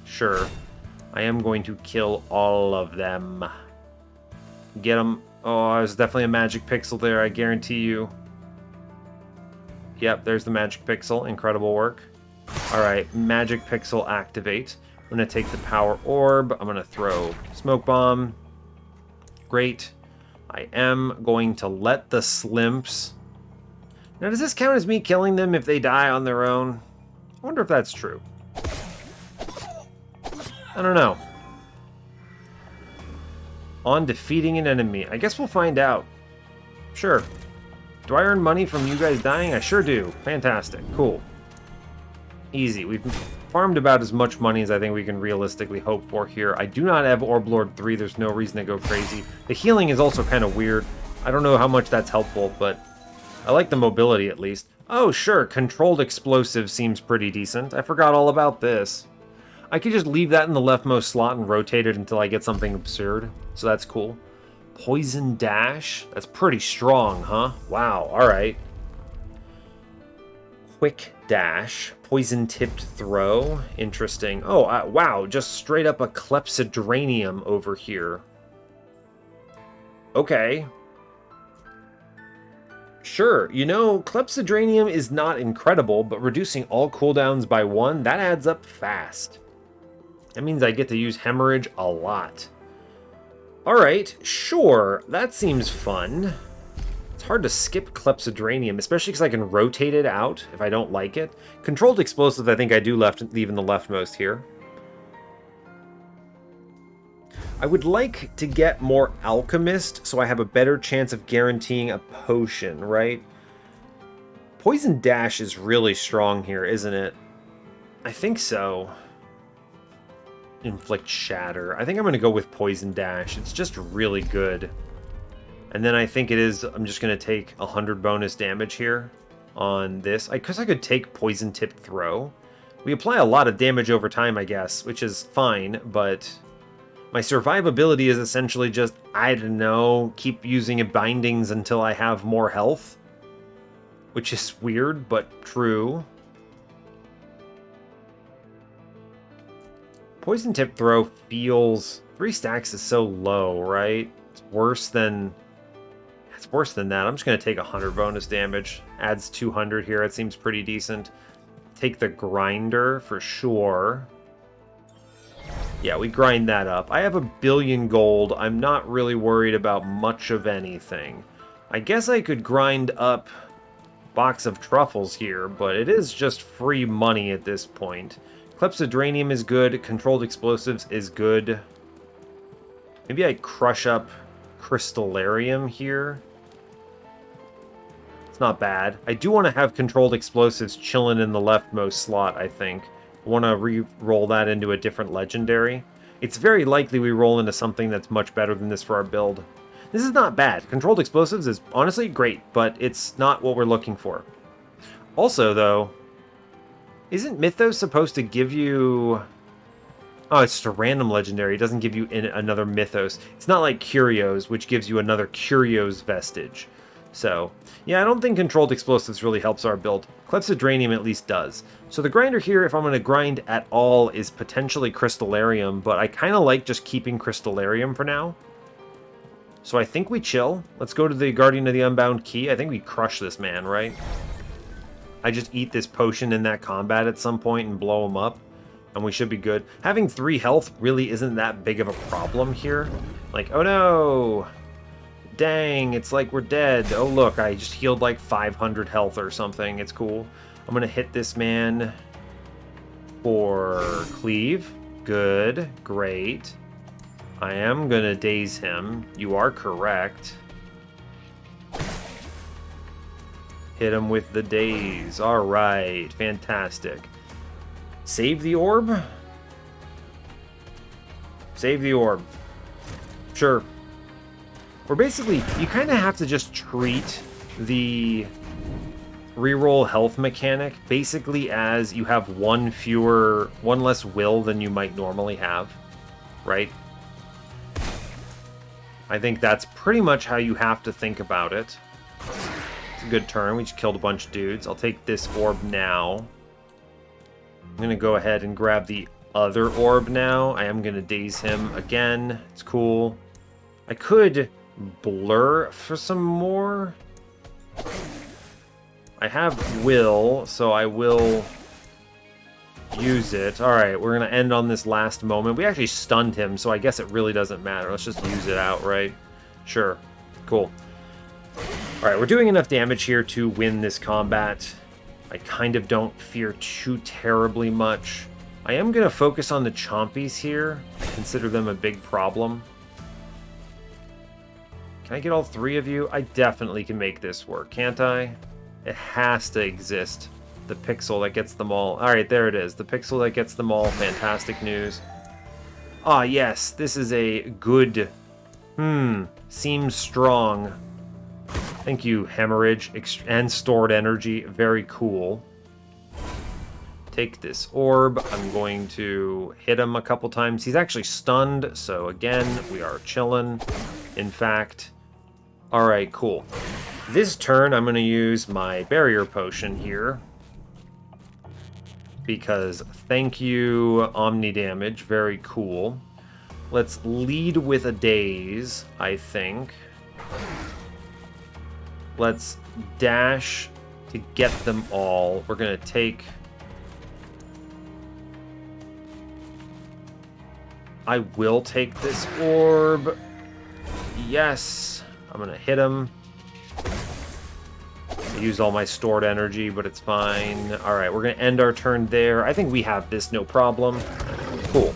Sure. I am going to kill all of them. Get them. Oh, there's definitely a magic pixel there, I guarantee you. Yep, there's the magic pixel. Incredible work. Alright, magic pixel activate. I'm going to take the power orb. I'm going to throw smoke bomb. Great. I am going to let the Slimps... Now, does this count as me killing them if they die on their own? I wonder if that's true. I don't know. On defeating an enemy. I guess we'll find out. Sure. Do I earn money from you guys dying? I sure do. Fantastic. Cool. Easy. We've farmed about as much money as I think we can realistically hope for here. I do not have Orblord 3. There's no reason to go crazy. The healing is also kind of weird. I don't know how much that's helpful, but I like the mobility at least. Oh, sure, controlled explosive seems pretty decent. I forgot all about this. I could just leave that in the leftmost slot and rotate it until I get something absurd, so that's cool. Poison dash? That's pretty strong, huh? Wow, alright. Quick dash. Poison tipped throw. Interesting. Oh, wow, just straight up a clepsydranium over here. Okay. Sure, you know, clepsydranium is not incredible, but reducing all cooldowns by 1, that adds up fast. That means I get to use hemorrhage a lot. Alright, sure, that seems fun. It's hard to skip clepsydranium, especially because I can rotate it out if I don't like it. Controlled explosives, I think I do leave in the leftmost here. I would like to get more Alchemist, so I have a better chance of guaranteeing a potion, right? Poison Dash is really strong here, isn't it? I think so. Inflict Shatter. I think I'm going to go with Poison Dash. It's just really good. And then I think it is, I'm just going to take 100 bonus damage here on this. Because I could take Poison Tipped Throw. We apply a lot of damage over time, I guess, which is fine, but my survivability is essentially just, I don't know, keep using bindings until I have more health. Which is weird, but true. Poison Tip Throw feels... 3 stacks is so low, right? It's worse than... It's worse than that. I'm just going to take 100 bonus damage. Adds 200 here. It seems pretty decent. Take the Grinder for sure. Yeah, we grind that up. I have 1 billion gold. I'm not really worried about much of anything. I guess I could grind up Box of Truffles here, but it is just free money at this point. Clepsydranium is good. Controlled Explosives is good. Maybe I crush up Crystallarium here. It's not bad. I do want to have Controlled Explosives chilling in the leftmost slot, I think. I want to re-roll that into a different legendary. It's very likely we roll into something that's much better than this for our build. This is not bad. Controlled Explosives is honestly great, but it's not what we're looking for. Also, though, isn't Mythos supposed to give you... Oh, it's just a random legendary. It doesn't give you another Mythos. It's not like Curios, which gives you another Curios vestige. So, yeah, I don't think Controlled Explosives really helps our build. Clepsydranium at least does. So the grinder here, if I'm going to grind at all, is potentially Crystallarium, but I kind of like just keeping Crystallarium for now. So I think we chill. Let's go to the Guardian of the Unbound Key. I think we crush this man, right? I just eat this potion in that combat at some point and blow him up, and we should be good. Having 3 health really isn't that big of a problem here. Like, oh no! Dang, it's like we're dead. Oh look, I just healed like 500 health or something. It's cool. I'm gonna hit this man for cleave. Good, great. I am gonna daze him. You are correct. Hit him with the daze. Alright, fantastic. Save the orb? Save the orb. Sure. We're basically, you kind of have to just treat the reroll health mechanic basically as you have one less will than you might normally have, right? I think that's pretty much how you have to think about it. It's a good turn. We just killed a bunch of dudes. I'll take this orb now. I'm going to go ahead and grab the other orb now. I am going to daze him again. It's cool. I could blur for some more. I have will, so I will use it. Alright, we're going to end on this last moment. We actually stunned him, so I guess it really doesn't matter. Let's just use it outright. Sure. Cool. Alright, we're doing enough damage here to win this combat. I kind of don't fear too terribly much. I am going to focus on the chompies here. I consider them a big problem. Can I get all 3 of you? I definitely can make this work, can't I? It has to exist. The pixel that gets them all. Alright, there it is. The pixel that gets them all. Fantastic news. Ah, yes. This is a good... seems strong. Thank you, hemorrhage and stored energy. Very cool. Take this orb. I'm going to hit him a couple times. He's actually stunned, so again, we are chilling. In fact, all right, cool. This turn, I'm going to use my barrier potion here. Because thank you, Omni damage. Very cool. Let's lead with a daze, I think. Let's dash to get them all. We're going to take... I will take this orb. Yes. I'm going to hit him. I used all my stored energy, but it's fine. Alright, we're going to end our turn there. I think we have this, no problem. Cool.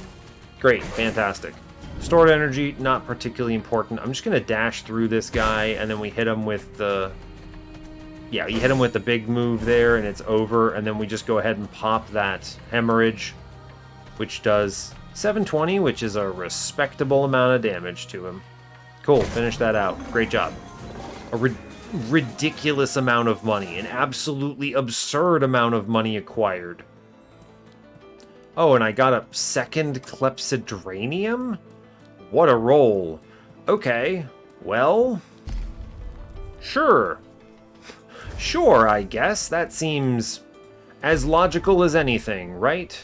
Great. Fantastic. Stored energy, not particularly important. I'm just going to dash through this guy, and then we hit him with the... Yeah, you hit him with the big move there, and it's over, and then we just go ahead and pop that hemorrhage, which does 720, which is a respectable amount of damage to him. Cool, finish that out. Great job. A ridiculous amount of money, an absolutely absurd amount of money acquired. Oh, and I got a second Clepsydranium? What a roll. Okay, well... Sure. Sure, I guess. That seems as logical as anything, right?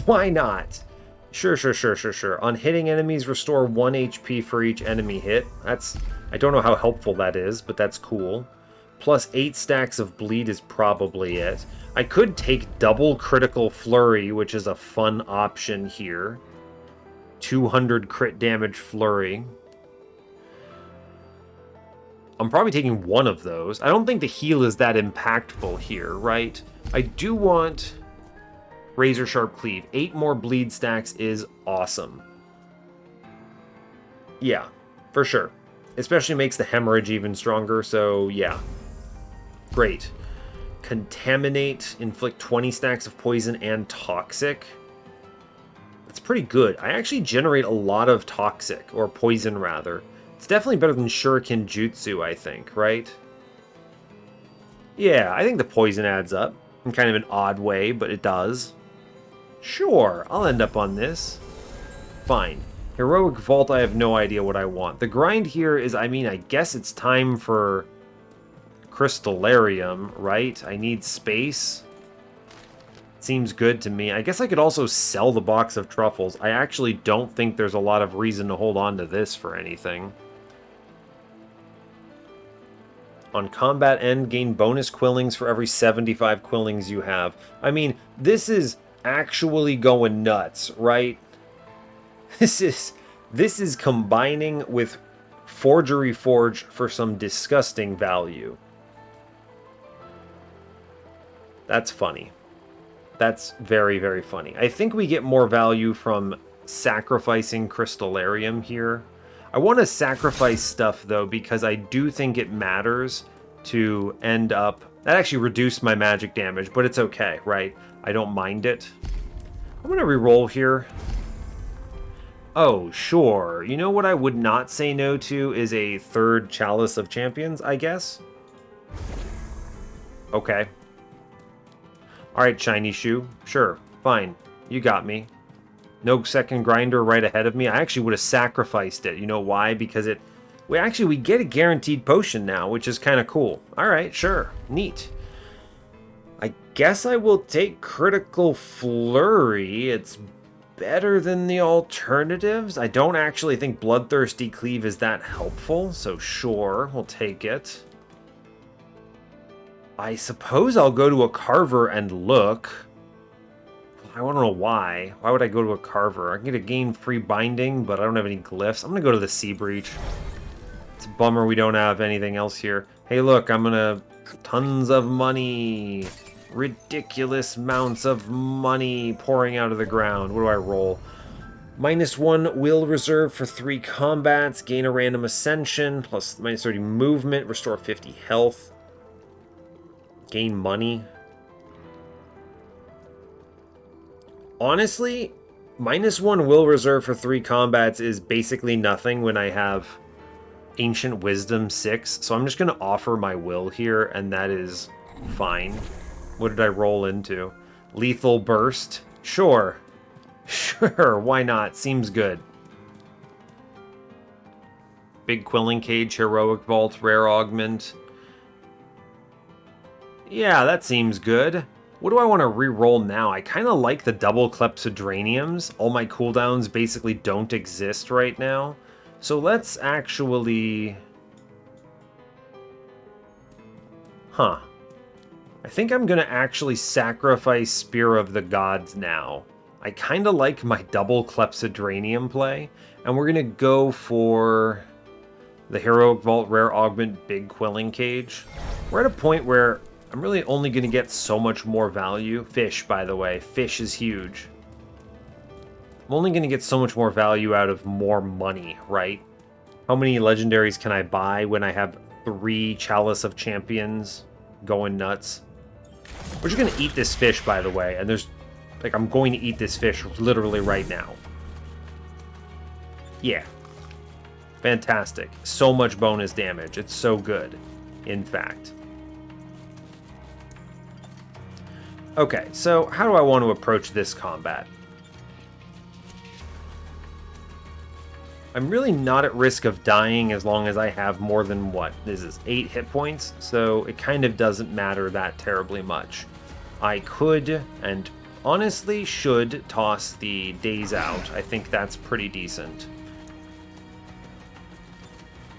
Why not? Sure. On hitting enemies, restore 1 HP for each enemy hit. That's... I don't know how helpful that is, but that's cool. Plus 8 stacks of bleed is probably it. I could take double critical flurry, which is a fun option here. 200 crit damage flurry. I'm probably taking one of those. I don't think the heal is that impactful here, right? I do want Razor Sharp Cleave. 8 more bleed stacks is awesome. Yeah, for sure. Especially makes the hemorrhage even stronger, so yeah. Great. Contaminate, inflict 20 stacks of poison and toxic. That's pretty good. I actually generate a lot of toxic, or poison rather. It's definitely better than Shuriken Jutsu, I think, right? Yeah, I think the poison adds up. In kind of an odd way, but it does. Sure, I'll end up on this. Fine. Heroic Vault, I have no idea what I want. The grind here is, I mean, I guess it's time for Crystallarium, right? I need space. Seems good to me. I guess I could also sell the box of truffles. I actually don't think there's a lot of reason to hold on to this for anything. On combat end, gain bonus quillings for every 75 quillings you have. I mean, this is actually going nuts, right? This is combining with Forgery Forge for some disgusting value. That's funny. That's very, very funny. I think we get more value from sacrificing Crystallarium here. I want to sacrifice stuff, though, because I do think it matters to end up... That actually reduced my magic damage, but it's okay, right? I don't mind it. I'm going to reroll here. Oh, sure. You know what I would not say no to is a third Chalice of Champions, I guess? Okay. Alright, Shiny Shoe. Sure, fine. You got me. No second grinder right ahead of me. I actually would have sacrificed it. You know why? Because it... we get a guaranteed potion now, which is kind of cool. Alright, sure. Neat. I guess I will take Critical Flurry. It's better than the alternatives. I don't actually think Bloodthirsty Cleave is that helpful, so sure, we'll take it. I suppose I'll go to a Carver and look. I don't know why. Why would I go to a Carver? I can get a gain free binding, but I don't have any glyphs. I'm going to go to the Sea Breach. It's a bummer we don't have anything else here. Hey, look, I'm going to... Tons of money. Ridiculous amounts of money pouring out of the ground. What do I roll? -1 will reserve for 3 combats. Gain a random ascension. Plus -30 movement. Restore 50 health. Gain money. Honestly, -1 will reserve for 3 combats is basically nothing when I have Ancient Wisdom 6, so I'm just going to offer my will here, and that is fine. What did I roll into? Lethal Burst? Sure. Sure, why not? Seems good. Big Quilling Cage, Heroic Vault, Rare Augment. Yeah, that seems good. What do I want to re-roll now? I kind of like the double Clepsydraniums. All my cooldowns basically don't exist right now. So let's actually... Huh. I think I'm going to actually sacrifice Spear of the Gods now. I kind of like my double Clepsydranium play. And we're going to go for the Heroic Vault, Rare Augment, Big Quilling Cage. We're at a point where I'm really only going to get so much more value. Fish, by the way. Fish is huge. I'm only going to get so much more value out of more money, right? How many legendaries can I buy when I have 3 Chalice of Champions going nuts? We're just going to eat this fish, by the way. And there's... Like, I'm going to eat this fish literally right now. Yeah. Fantastic. So much bonus damage. It's so good, in fact. Okay, so how do I want to approach this combat? I'm really not at risk of dying as long as I have more than, what, this is 8 hit points, so it kind of doesn't matter that terribly much. I could, and honestly should, toss the Days Out. I think that's pretty decent.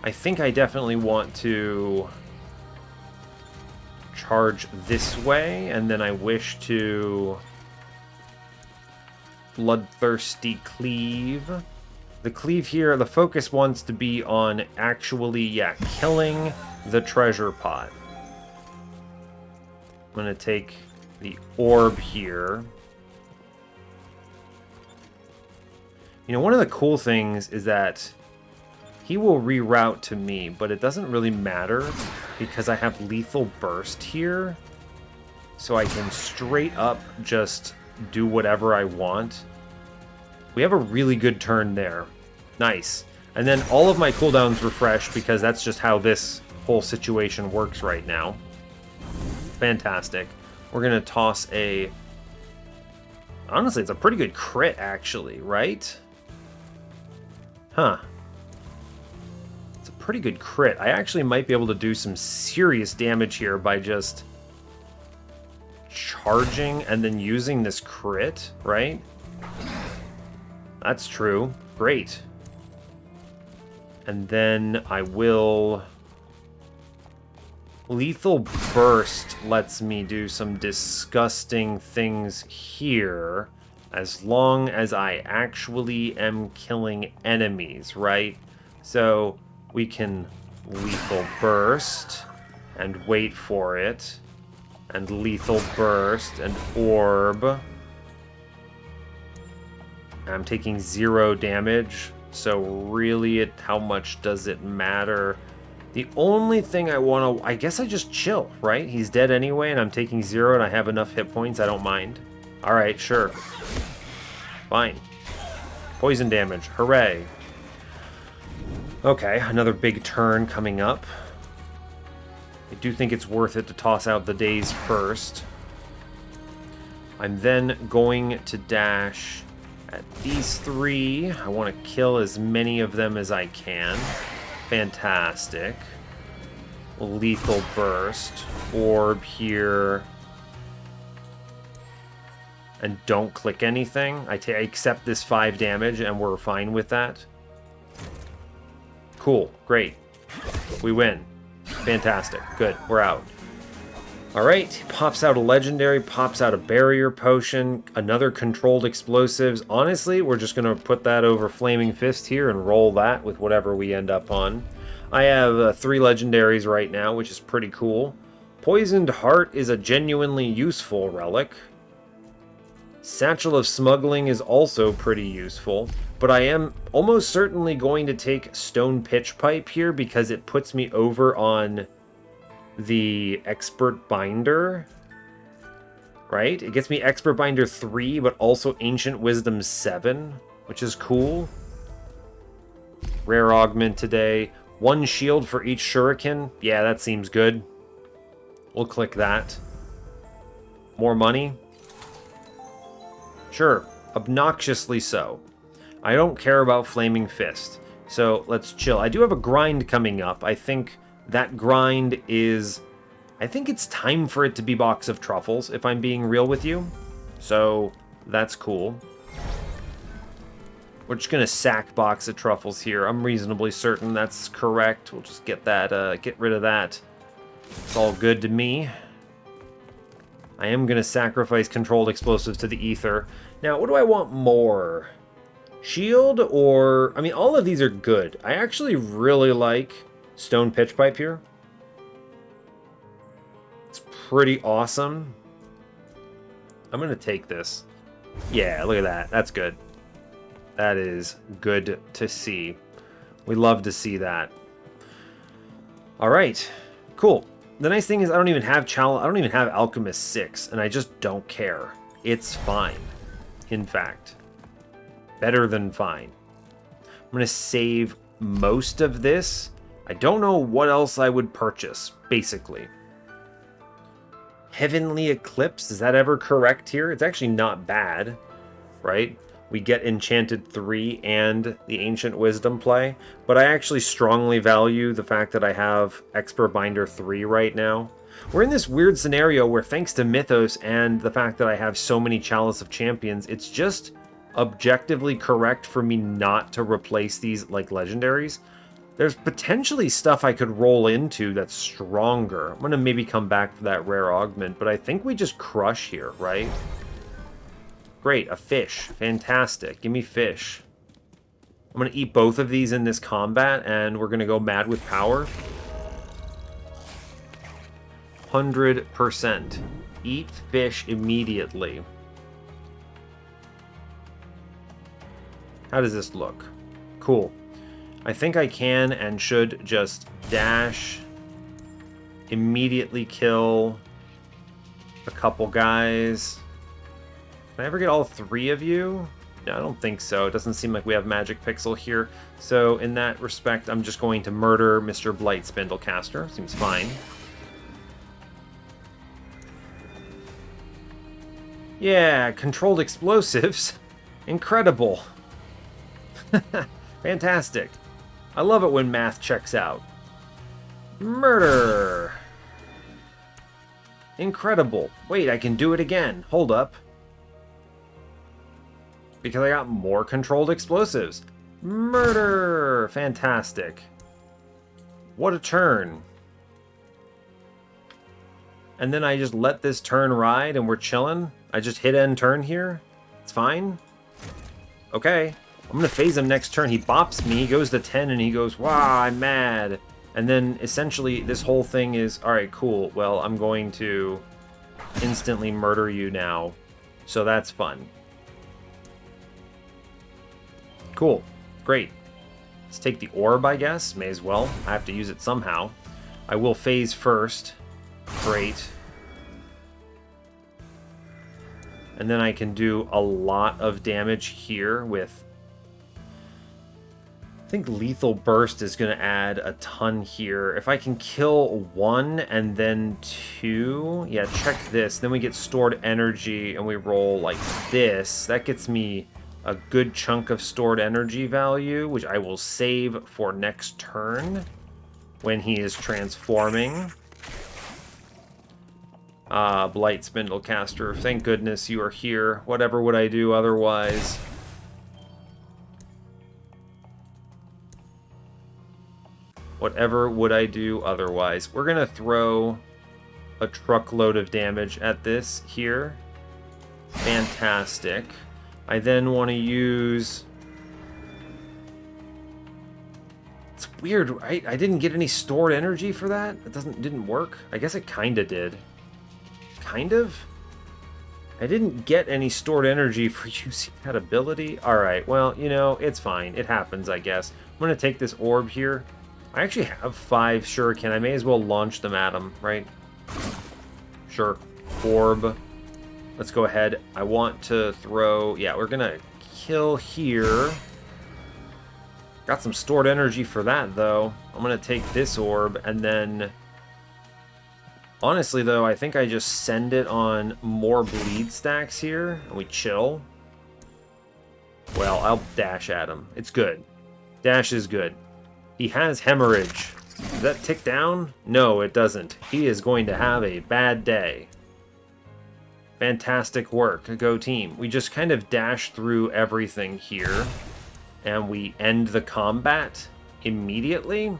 I think I definitely want to charge this way, and then I wish to Bloodthirsty Cleave. The cleave here, the focus wants to be on actually, yeah, killing the treasure pot. I'm going to take the orb here. You know, one of the cool things is that he will reroute to me, but it doesn't really matter because I have Lethal Burst here. So I can straight up just do whatever I want. We have a really good turn there. Nice. And then all of my cooldowns refresh because that's just how this whole situation works right now. Fantastic. We're going to toss a... Honestly, it's a pretty good crit, actually, right? Huh. It's a pretty good crit. I actually might be able to do some serious damage here by just charging and then using this crit, right? That's true. Great. And then I will... Lethal Burst lets me do some disgusting things here, as long as I actually am killing enemies, right? So we can Lethal Burst and wait for it, and Lethal Burst and Orb. I'm taking 0 damage, so really, how much does it matter? The only thing I want to... I guess I just chill, right? He's dead anyway, and I'm taking 0, and I have enough hit points. I don't mind. Alright, sure. Fine. Poison damage. Hooray. Okay, another big turn coming up. I do think it's worth it to toss out the days first. I'm then going to dash at these 3. I want to kill as many of them as I can. Fantastic. Lethal Burst. Orb here. And don't click anything. I accept this 5 damage and we're fine with that. Cool. Great. We win. Fantastic. Good. We're out. Alright, pops out a legendary, pops out a barrier potion, another controlled explosives. Honestly, we're just going to put that over Flaming Fist here and roll that with whatever we end up on. I have 3 legendaries right now, which is pretty cool. Poisoned Heart is a genuinely useful relic. Satchel of Smuggling is also pretty useful, but I am almost certainly going to take Stone Pitch Pipe here because it puts me over on the Expert Binder, right? It gets me Expert Binder 3, but also Ancient Wisdom 7, which is cool. Rare Augment today. 1 shield for each shuriken. Yeah, that seems good. We'll click that. More money? Sure. Obnoxiously so. I don't care about Flaming Fist. So let's chill. I do have a grind coming up. I think that grind is... I think it's time for it to be Box of Truffles, if I'm being real with you. So that's cool. We're just gonna sack Box of Truffles here. I'm reasonably certain that's correct. We'll just get that, get rid of that. It's all good to me. I am gonna sacrifice Controlled Explosives to the Ether. Now, what do I want more? Shield or... I mean, all of these are good. I actually really like Stone Pitch Pipe here. It's pretty awesome. I'm gonna take this. Yeah, look at that. That's good. That is good to see. We love to see that. All right, cool. The nice thing is I don't even have Alchemist 6, and I just don't care. It's fine. In fact, better than fine. I'm gonna save most of this. I don't know what else I would purchase, basically. Heavenly Eclipse, is that ever correct here? It's actually not bad, right? We get Enchanted 3 and the Ancient Wisdom play, but I actually strongly value the fact that I have Expert Binder 3 right now. We're in this weird scenario where, thanks to Mythos and the fact that I have so many Chalice of Champions, it's just objectively correct for me not to replace these like legendaries. There's potentially stuff I could roll into that's stronger. I'm going to maybe come back for that rare augment, but I think we just crush here, right? Great, a fish. Fantastic. Give me fish. I'm going to eat both of these in this combat, and we're going to go mad with power. 100%. Eat fish immediately. How does this look? Cool. I think I can and should just dash, immediately kill a couple guys. Can I ever get all 3 of you? No, I don't think so. It doesn't seem like we have Magic Pixel here. So in that respect, I'm just going to murder Mr. Blight Spindlecaster. Seems fine. Yeah, Controlled Explosives. Incredible. Fantastic. I love it when math checks out. Murder. Incredible. Wait, I can do it again. Hold up. Because I got more Controlled Explosives. Murder. Fantastic. What a turn. And then I just let this turn ride and we're chilling. I just hit end turn here. It's fine. Okay. I'm going to phase him next turn. He bops me. He goes to 10 and he goes, wow, I'm mad. And then essentially this whole thing is, all right, cool. Well, I'm going to instantly murder you now. So that's fun. Cool. Great. Let's take the orb, I guess. May as well. I have to use it somehow. I will phase first. Great. And then I can do a lot of damage here with... I think Lethal Burst is going to add a ton here. If I can kill 1 and then 2... Yeah, check this. Then we get stored energy and we roll like this. That gets me a good chunk of stored energy value, which I will save for next turn when he is transforming. Blight Spindlecaster, thank goodness you are here. Whatever would I do otherwise? Whatever would I do otherwise? We're gonna throw a truckload of damage at this here. Fantastic. I then want to use... It's weird, right? I didn't get any stored energy for that? It didn't work? I guess it kinda did. Kind of? I didn't get any stored energy for using that ability. Alright, well, you know, it's fine. It happens, I guess. I'm going to take this orb here. I actually have 5 shuriken. I may as well launch them at him, right? Sure. Orb. Let's go ahead. I want to throw... Yeah, we're going to kill here. Got some stored energy for that, though. I'm going to take this orb, and then... Honestly, though, I think I just send it on more bleed stacks here, and we chill. Well, I'll dash at him. It's good. Dash is good. He has hemorrhage. Does that tick down? No, it doesn't. He is going to have a bad day. Fantastic work. Go team. We just kind of dash through everything here, and we end the combat immediately.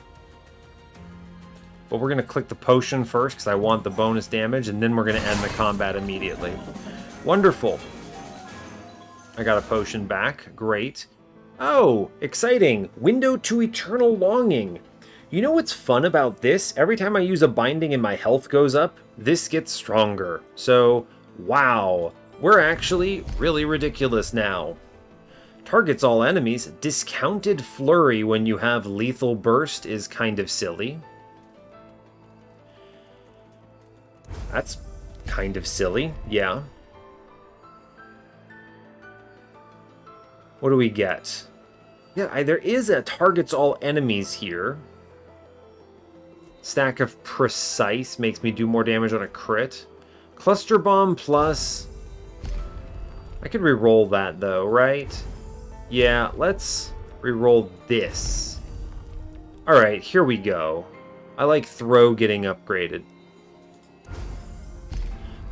But we're going to click the potion first because I want the bonus damage, and then we're going to end the combat immediately. Wonderful. I got a potion back. Great. Oh, exciting. Window to Eternal Longing. You know what's fun about this? Every time I use a binding and my health goes up, this gets stronger. So, wow. We're actually really ridiculous now. Targets all enemies. Discounted Flurry when you have Lethal Burst is kind of silly. That's kind of silly, yeah. What do we get? Yeah, there is a targets all enemies here. Stack of Precise makes me do more damage on a crit. Cluster Bomb plus... I could reroll that though, right? Yeah, let's reroll this. Alright, here we go. I like Throw getting upgraded.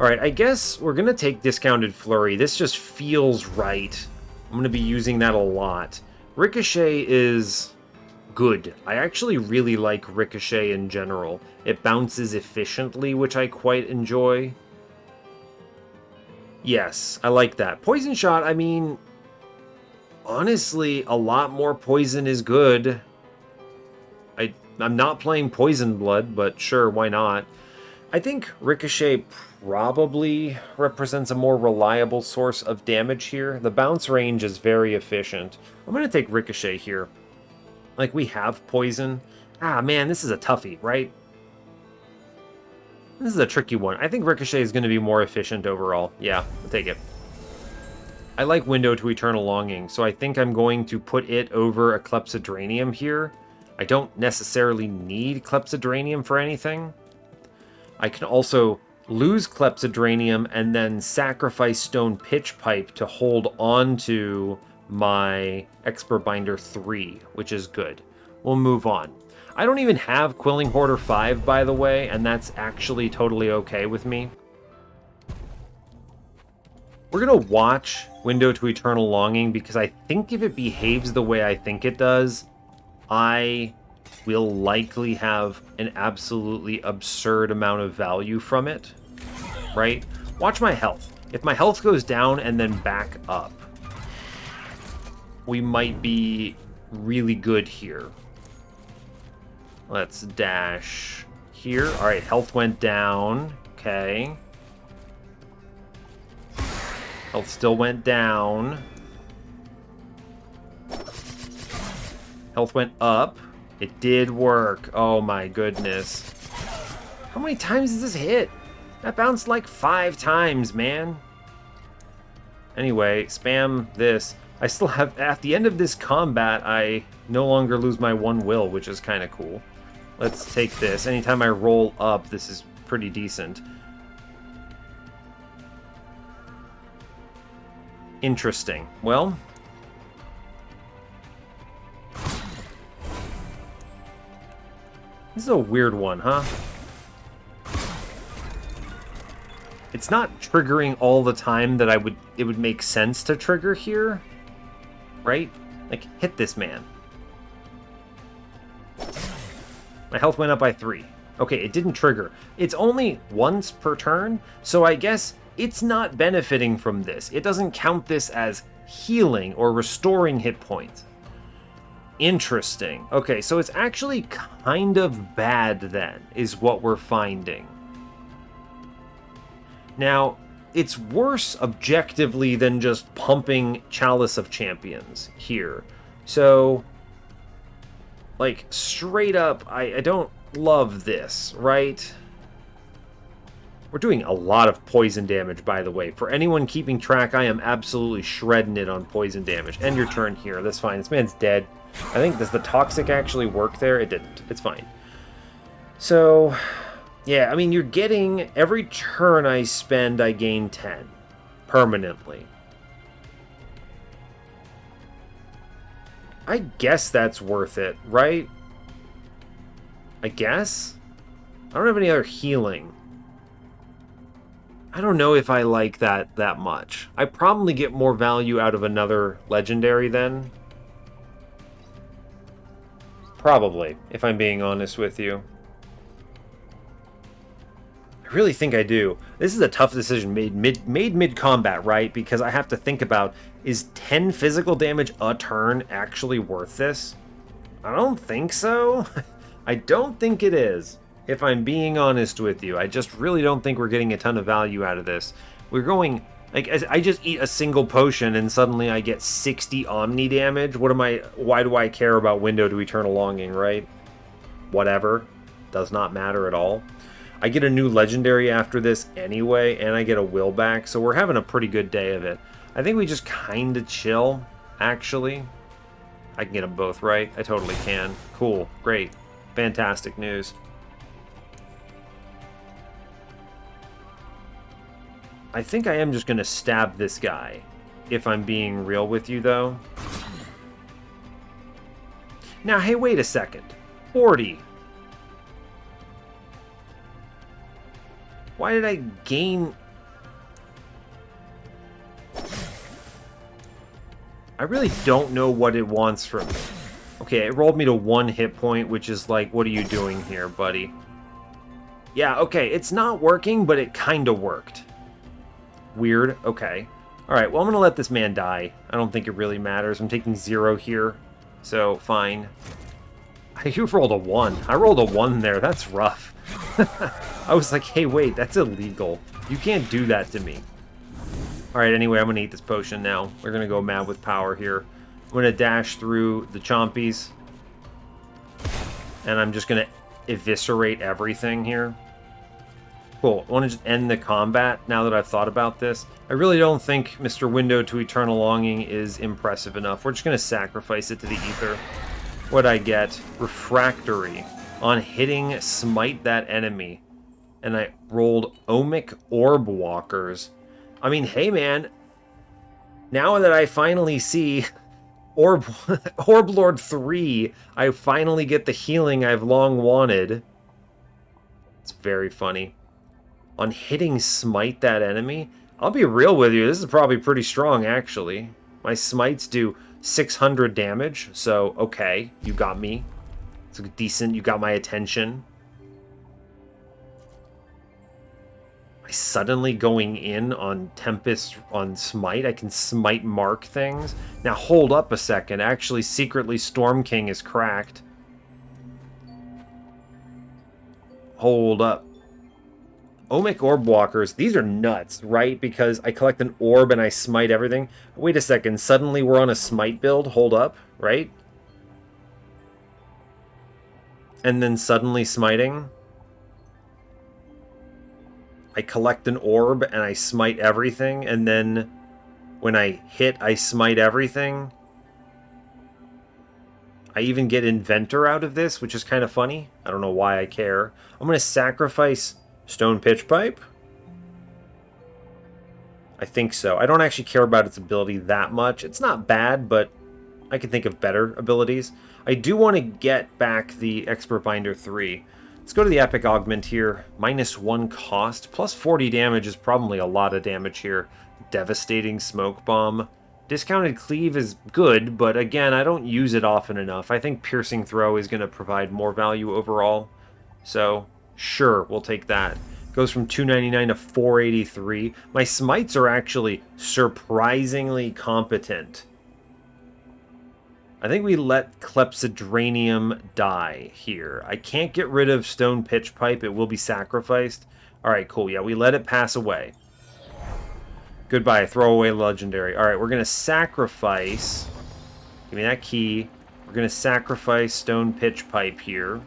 Alright, I guess we're going to take Discounted Flurry. This just feels right. I'm going to be using that a lot. Ricochet is good. I actually really like Ricochet in general. It bounces efficiently, which I quite enjoy. Yes, I like that. Poison Shot, I mean... Honestly, a lot more poison is good. I'm not playing Poison Blood, but sure, why not? I think Ricochet probably represents a more reliable source of damage here. The bounce range is very efficient. I'm going to take Ricochet here. Like, we have Poison. Ah, man, this is a toughie, right? This is a tricky one. I think Ricochet is going to be more efficient overall. Yeah, I'll take it. I like Window to Eternal Longing, so I think I'm going to put it over a Clepsydranium here. I don't necessarily need Clepsydranium for anything. I can also lose Clepsydranium and then sacrifice Stone Pitch Pipe to hold on to my Expert Binder 3, which is good. We'll move on. I don't even have Quilling Hoarder 5, by the way, and that's actually totally okay with me. We're going to watch Window to Eternal Longing because I think if it behaves the way I think it does, I will likely have an absolutely absurd amount of value from it, right? Watch my health. If my health goes down and then back up, we might be really good here. Let's dash here. All right, health went down. Okay. Health still went down. Health went up. It did work. Oh my goodness. How many times does this hit? That bounced like 5 times, man. Anyway, spam this. I still have, at the end of this combat, I no longer lose my 1 will, which is kind of cool. Let's take this. Anytime I roll up, this is pretty decent. Interesting. Well... This is a weird one, huh? It's not triggering all the time that it would make sense to trigger here. Right? Like, hit this man. My health went up by 3. Okay, it didn't trigger. It's only once per turn, so I guess it's not benefiting from this. It doesn't count this as healing or restoring hit points. Interesting. Okay, so it's actually kind of bad then, is what we're finding. Now, it's worse objectively than just pumping Chalice of Champions here. So, like, straight up, I don't love this, right? We're doing a lot of poison damage, by the way. For anyone keeping track, I am absolutely shredding it on poison damage. End your turn here. That's fine. This man's dead. I think, does the toxic actually work there? It didn't. It's fine. So, yeah, I mean, you're getting, every turn I spend, I gain 10. Permanently. I guess that's worth it, right? I guess? I don't have any other healing. I don't know if I like that much. I probably get more value out of another legendary then. Probably, if I'm being honest with you. I really think I do. This is a tough decision made mid-combat, right? Because I have to think about, is 10 physical damage a turn actually worth this? I don't think so. I don't think it is, if I'm being honest with you. I just really don't think we're getting a ton of value out of this. We're going, like, I just eat a single potion and suddenly I get 60 Omni damage. Why do I care about Window to Eternal Longing, right? Whatever. Does not matter at all. I get a new legendary after this anyway, and I get a will back, so we're having a pretty good day of it. I think we just kind of chill, actually. I can get them both right. I totally can. Cool. Great. Fantastic news. I think I am just going to stab this guy, if I'm being real with you, though. Now, hey, wait a second. 40. Why did I gain... I really don't know what it wants from me. Okay, it rolled me to 1 hit point, which is like, what are you doing here, buddy? Yeah, okay, it's not working, but it kind of worked. Weird, okay. Alright, well, I'm going to let this man die. I don't think it really matters. I'm taking 0 here, so fine. You rolled a 1. I rolled a 1 there. That's rough. I was like, hey, wait, that's illegal. You can't do that to me. Alright, anyway, I'm going to eat this potion now. We're going to go mad with power here. I'm going to dash through the chompies. And I'm just going to eviscerate everything here. Cool. I want to just end the combat now that I've thought about this. I really don't think Mr. Window to Eternal Longing is impressive enough. We're just going to sacrifice it to the ether. What'd I get? Refractory. On hitting, smite that enemy. And I rolled Ohmic Orb Walkers. I mean, hey man, now that I finally see Orb Lord 3, I finally get the healing I've long wanted. It's very funny. On hitting smite that enemy, I'll be real with you, this is probably pretty strong actually. My smites do 600 damage, so okay, you got me. It's decent, you got my attention. Suddenly going in on Tempest on Smite. I can Smite mark things. Now hold up a second. Actually, secretly Storm King is cracked. Hold up. Ohmic Orb Walkers. These are nuts, right? Because I collect an orb and I smite everything. Wait a second. Suddenly we're on a Smite build. Hold up, right? And then suddenly smiting. I collect an orb and I smite everything, and then when I hit, I smite everything. I even get Inventor out of this, which is kind of funny. I don't know why I care. I'm going to sacrifice Stone Pitch Pipe. I think so. I don't actually care about its ability that much. It's not bad, but I can think of better abilities. I do want to get back the Expert Binder 3. Let's go to the Epic Augment here. -1 cost. Plus 40 damage is probably a lot of damage here. Devastating Smoke Bomb. Discounted Cleave is good, but again, I don't use it often enough. I think Piercing Throw is going to provide more value overall. So, sure, we'll take that. Goes from 299 to 483. My smites are actually surprisingly competent. I think we let Clepsydranium die here. I can't get rid of Stone Pitch Pipe. It will be sacrificed. Alright, cool. Yeah, we let it pass away. Goodbye. Throw away legendary. Alright, we're going to sacrifice... Give me that key. We're going to sacrifice Stone Pitch Pipe here.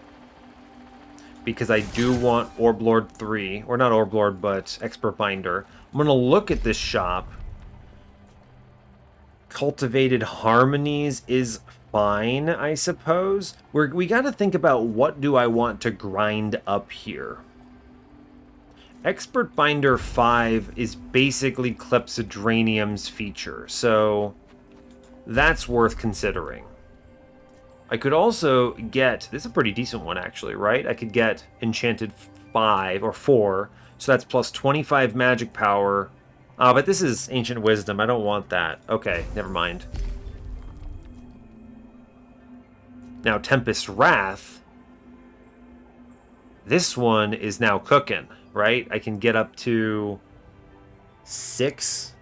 Because I do want Orb Lord 3. Or not Orb Lord, but Expert Binder. I'm going to look at this shop. Cultivated Harmonies is fine, I suppose. We got to think about what do I want to grind up here. Expert Binder 5 is basically Clepsydranium's feature, so that's worth considering. I could also get, this is a pretty decent one actually, right? I could get Enchanted 5 or 4, so that's plus 25 magic power. But this is Ancient Wisdom, I don't want that. Okay, never mind. Now Tempest Wrath, this one is now cooking, right? I can get up to 6.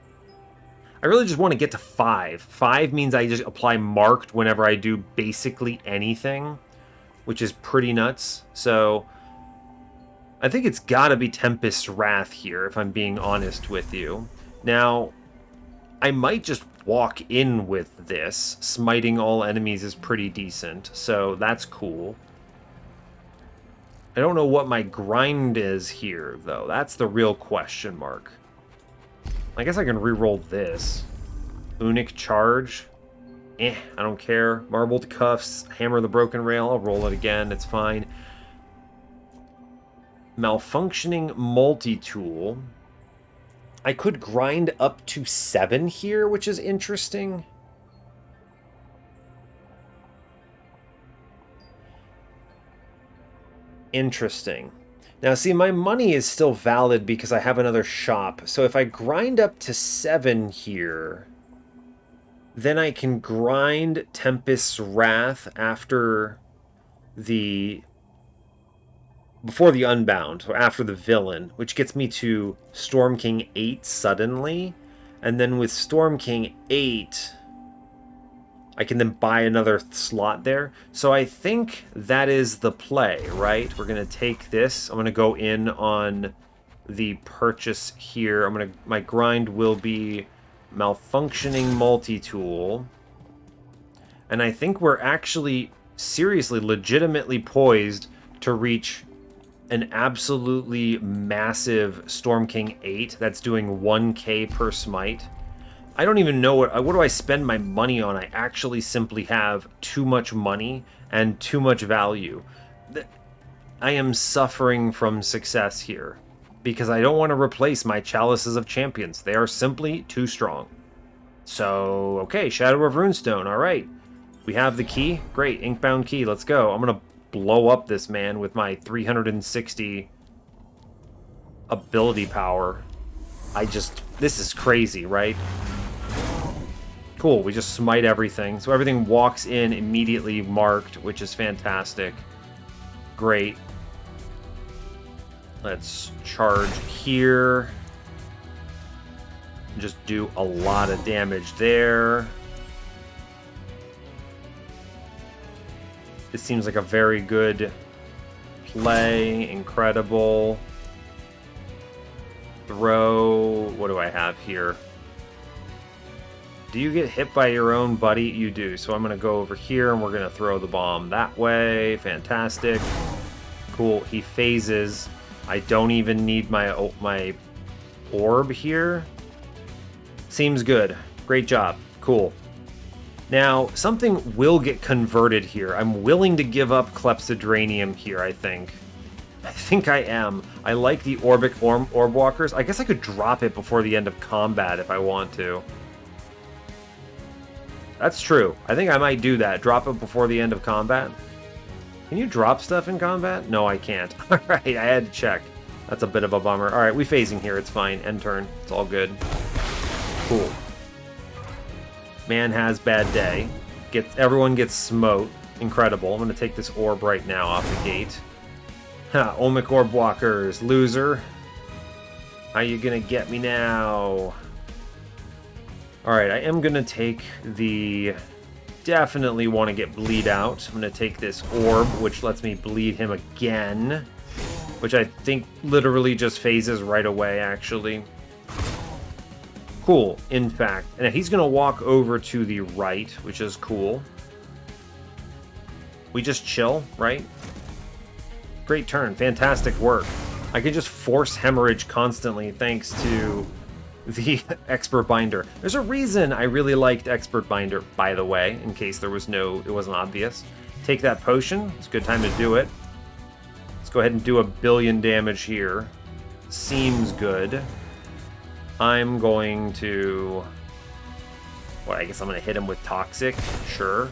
I really just want to get to 5. 5 means I just apply marked whenever I do basically anything, which is pretty nuts. So I think it's got to be Tempest Wrath here, if I'm being honest with you. Now, I might just walk in with this. Smiting all enemies is pretty decent, so that's cool. I don't know what my grind is here, though. That's the real question mark. I guess I can re-roll this. Unic Charge. I don't care. Marbled Cuffs. Hammer the Broken Rail. I'll roll it again. It's fine. Malfunctioning Multi-Tool. I could grind up to 7 here, which is interesting. Interesting. Now, see, my money is still valid because I have another shop. So if I grind up to 7 here, then I can grind Tempest's Wrath after the... before the Unbound, or after the villain, which gets me to Storm King 8 suddenly. And then with Storm King 8... I can then buy another slot there. So I think that is the play, right? We're going to take this. I'm going to go in on the purchase here. My grind will be Malfunctioning Multi-Tool. And I think we're actually seriously, legitimately poised to reach an absolutely massive Storm King 8 that's doing 1k per smite. I don't even know what do I spend my money on. I actually simply have too much money and too much value. I am suffering from success here because I don't want to replace my Chalices of Champions. They are simply too strong. So, okay, Shadow of Runestone. All right. We have the key. Great, Inkbound key. Let's go. I'm going to blow up this man with my 360 ability power. This is crazy, right? Cool, we just smite everything. So everything walks in immediately marked, which is fantastic. Great. Let's charge here. Just do a lot of damage there. This seems like a very good play. Incredible. Throw. What do I have here? Do you get hit by your own buddy? You do. So I'm going to go over here and we're going to throw the bomb that way. Fantastic. Cool. He phases. I don't even need my orb here. Seems good. Great job. Cool. Now, something will get converted here. I'm willing to give up Clepsydranium here, I think. I think I am. I like the orb walkers. I guess I could drop it before the end of combat if I want to. That's true. I think I might do that. Drop it before the end of combat. Can you drop stuff in combat? No, I can't. Alright, I had to check. That's a bit of a bummer. Alright, we phasing here. It's fine. End turn. It's all good. Cool. Man has bad day. Everyone gets smote. Incredible. I'm going to take this orb right now off the gate. Ha, Omic Orb Walkers. Loser. How you going to get me now? Alright, I am going to take the... Definitely want to get bleed out. I'm going to take this orb, which lets me bleed him again. Which I think literally just phases right away, actually. Cool, in fact. And he's going to walk over to the right, which is cool. We just chill, right? Great turn. Fantastic work. I can just force hemorrhage constantly thanks to the Expert Binder. There's a reason I really liked Expert Binder, by the way, in case it wasn't obvious. Take that potion. It's a good time to do it. Let's go ahead and do 1 billion damage here. Seems good. I'm going to... Well, I guess I'm going to hit him with Toxic. Sure.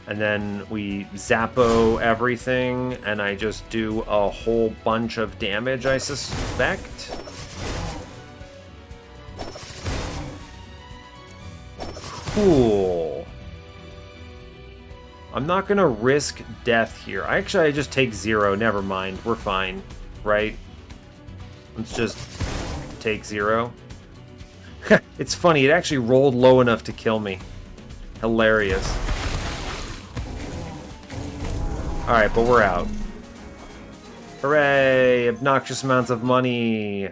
And then we Zappo everything, and I just do a whole bunch of damage, I suspect. Cool. I'm not gonna risk death here. I just take 0. Never mind. We're fine, right? Let's just take 0. It's funny. It actually rolled low enough to kill me. Hilarious. Alright, but we're out. Hooray! Obnoxious amounts of money.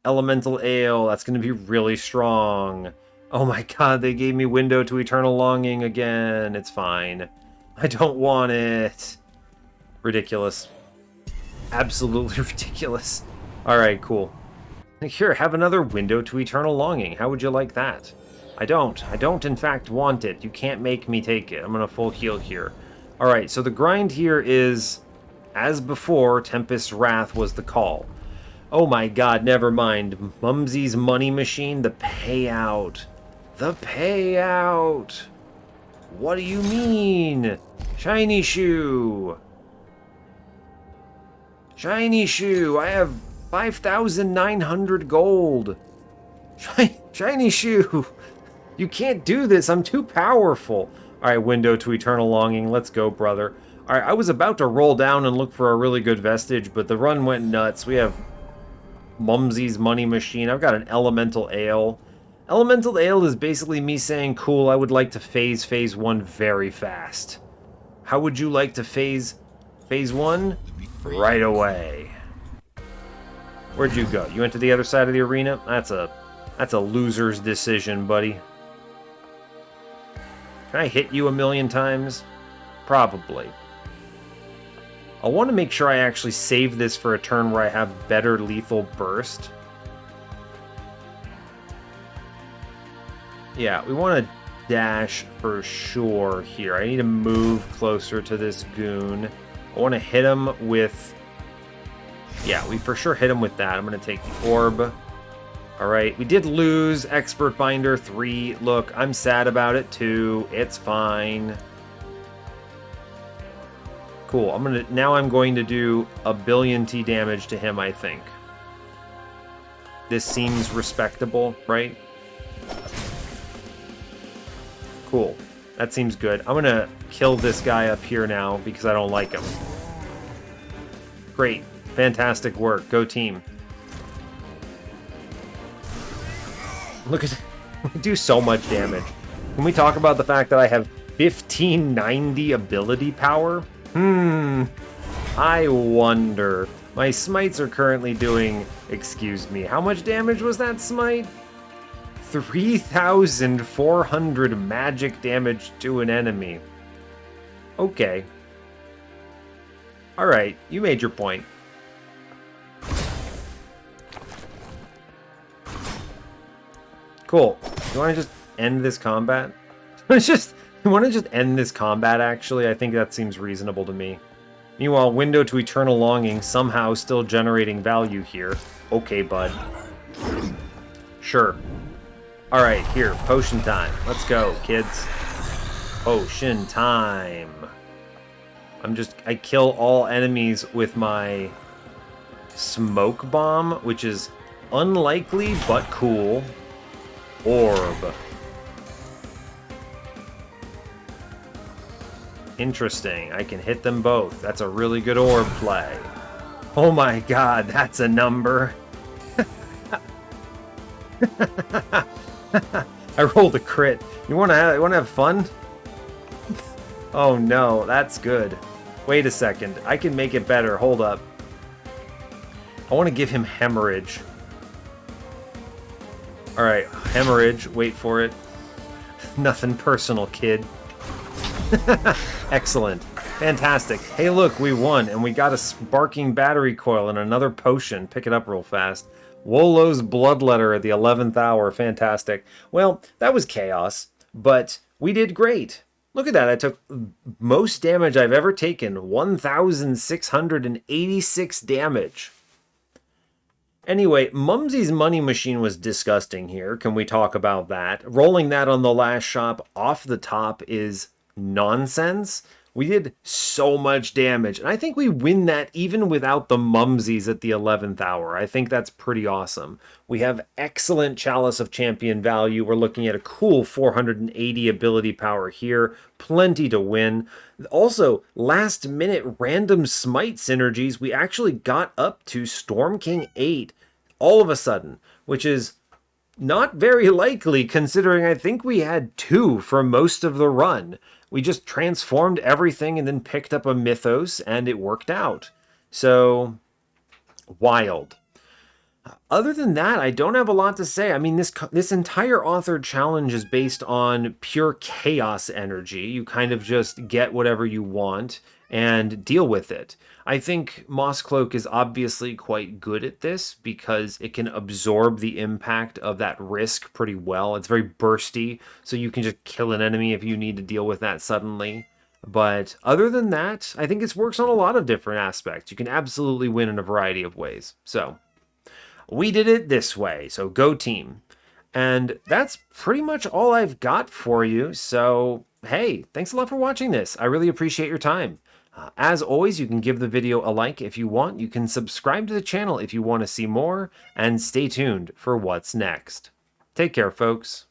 Elemental Ale. That's gonna be really strong. Oh my god, they gave me Window to Eternal Longing again. It's fine. I don't want it. Ridiculous. Absolutely ridiculous. Alright, cool. Here, have another Window to Eternal Longing. How would you like that? I don't in fact want it. You can't make me take it. I'm gonna full heal here. Alright, so the grind here is, as before, Tempest's Wrath was the call. Oh my god, never mind. Mumsy's Money Machine, the payout. The payout! What do you mean? Shiny Shoe! Shiny Shoe! I have 5,900 gold! Shiny Shoe! You can't do this, I'm too powerful! Alright, Window to Eternal Longing, let's go, brother. Alright, I was about to roll down and look for a really good vestige, but the run went nuts. We have Mumsy's Money Machine. I've got an Elemental Ale. Elemental Ale is basically me saying, cool, I would like to phase 1 very fast. How would you like to phase 1? Right away. Where'd you go? You went to the other side of the arena? That's a loser's decision, buddy. Can I hit you 1,000,000 times? Probably. I want to make sure I actually save this for a turn where I have better lethal burst. Yeah, we want to dash for sure here. I need to move closer to this goon. I want to hit him with... Yeah, we for sure hit him with that. I'm going to take the orb. Alright, we did lose Expert Binder 3. Look, I'm sad about it too. It's fine. Cool. Now I'm going to do 1 billion T damage to him, I think. This seems respectable, right? Cool. That seems good. I'm gonna kill this guy up here now because I don't like him. Great. Fantastic work. Go team. Look at... We do so much damage. Can we talk about the fact that I have 1590 ability power? I wonder. My smites are currently doing... Excuse me. How much damage was that smite? 3,400 magic damage to an enemy. Okay. Alright, you made your point. Cool. You want to just end this combat? You want to just end this combat, actually? I think that seems reasonable to me. Meanwhile, Window to Eternal Longing somehow still generating value here. Okay, bud. Sure. Alright, here, potion time. Let's go, kids. Potion time. I kill all enemies with my smoke bomb, which is unlikely but cool. Orb. Interesting. I can hit them both. That's a really good orb play. Oh my god, that's a number. I rolled a crit. You wanna have fun? Oh no, that's good. Wait a second. I can make it better. Hold up. I want to give him hemorrhage. Alright, hemorrhage. Wait for it. Nothing personal, kid. Excellent. Fantastic. Hey, look, we won, and we got a sparking battery coil and another potion. Pick it up real fast. Wolo's Bloodletter at the 11th hour. Fantastic. Well, that was chaos, but we did great. Look at that. I took most damage I've ever taken. 1,686 damage. Anyway, Mumsy's Money Machine was disgusting here. Can we talk about that? Rolling that on the last shop off the top is nonsense. We did so much damage, and I think we win that even without the Mumsies at the 11th hour. I think that's pretty awesome. We have excellent Chalice of Champion value. We're looking at a cool 480 ability power here. Plenty to win. Also, last minute random smite synergies, we actually got up to Storm King 8 all of a sudden, which is not very likely considering I think we had 2 for most of the run. We just transformed everything and then picked up a Mythos and it worked out. So, wild. Other than that, I don't have a lot to say. I mean, this entire authored challenge is based on pure chaos energy. You kind of just get whatever you want and deal with it. I think Mosscloak is obviously quite good at this because it can absorb the impact of that risk pretty well. It's very bursty, so you can just kill an enemy if you need to deal with that suddenly. But other than that, I think it works on a lot of different aspects. You can absolutely win in a variety of ways. So, we did it this way, so go team. And that's pretty much all I've got for you, so hey, thanks a lot for watching this. I really appreciate your time. As always, you can give the video a like if you want, you can subscribe to the channel if you want to see more, and stay tuned for what's next. Take care, folks.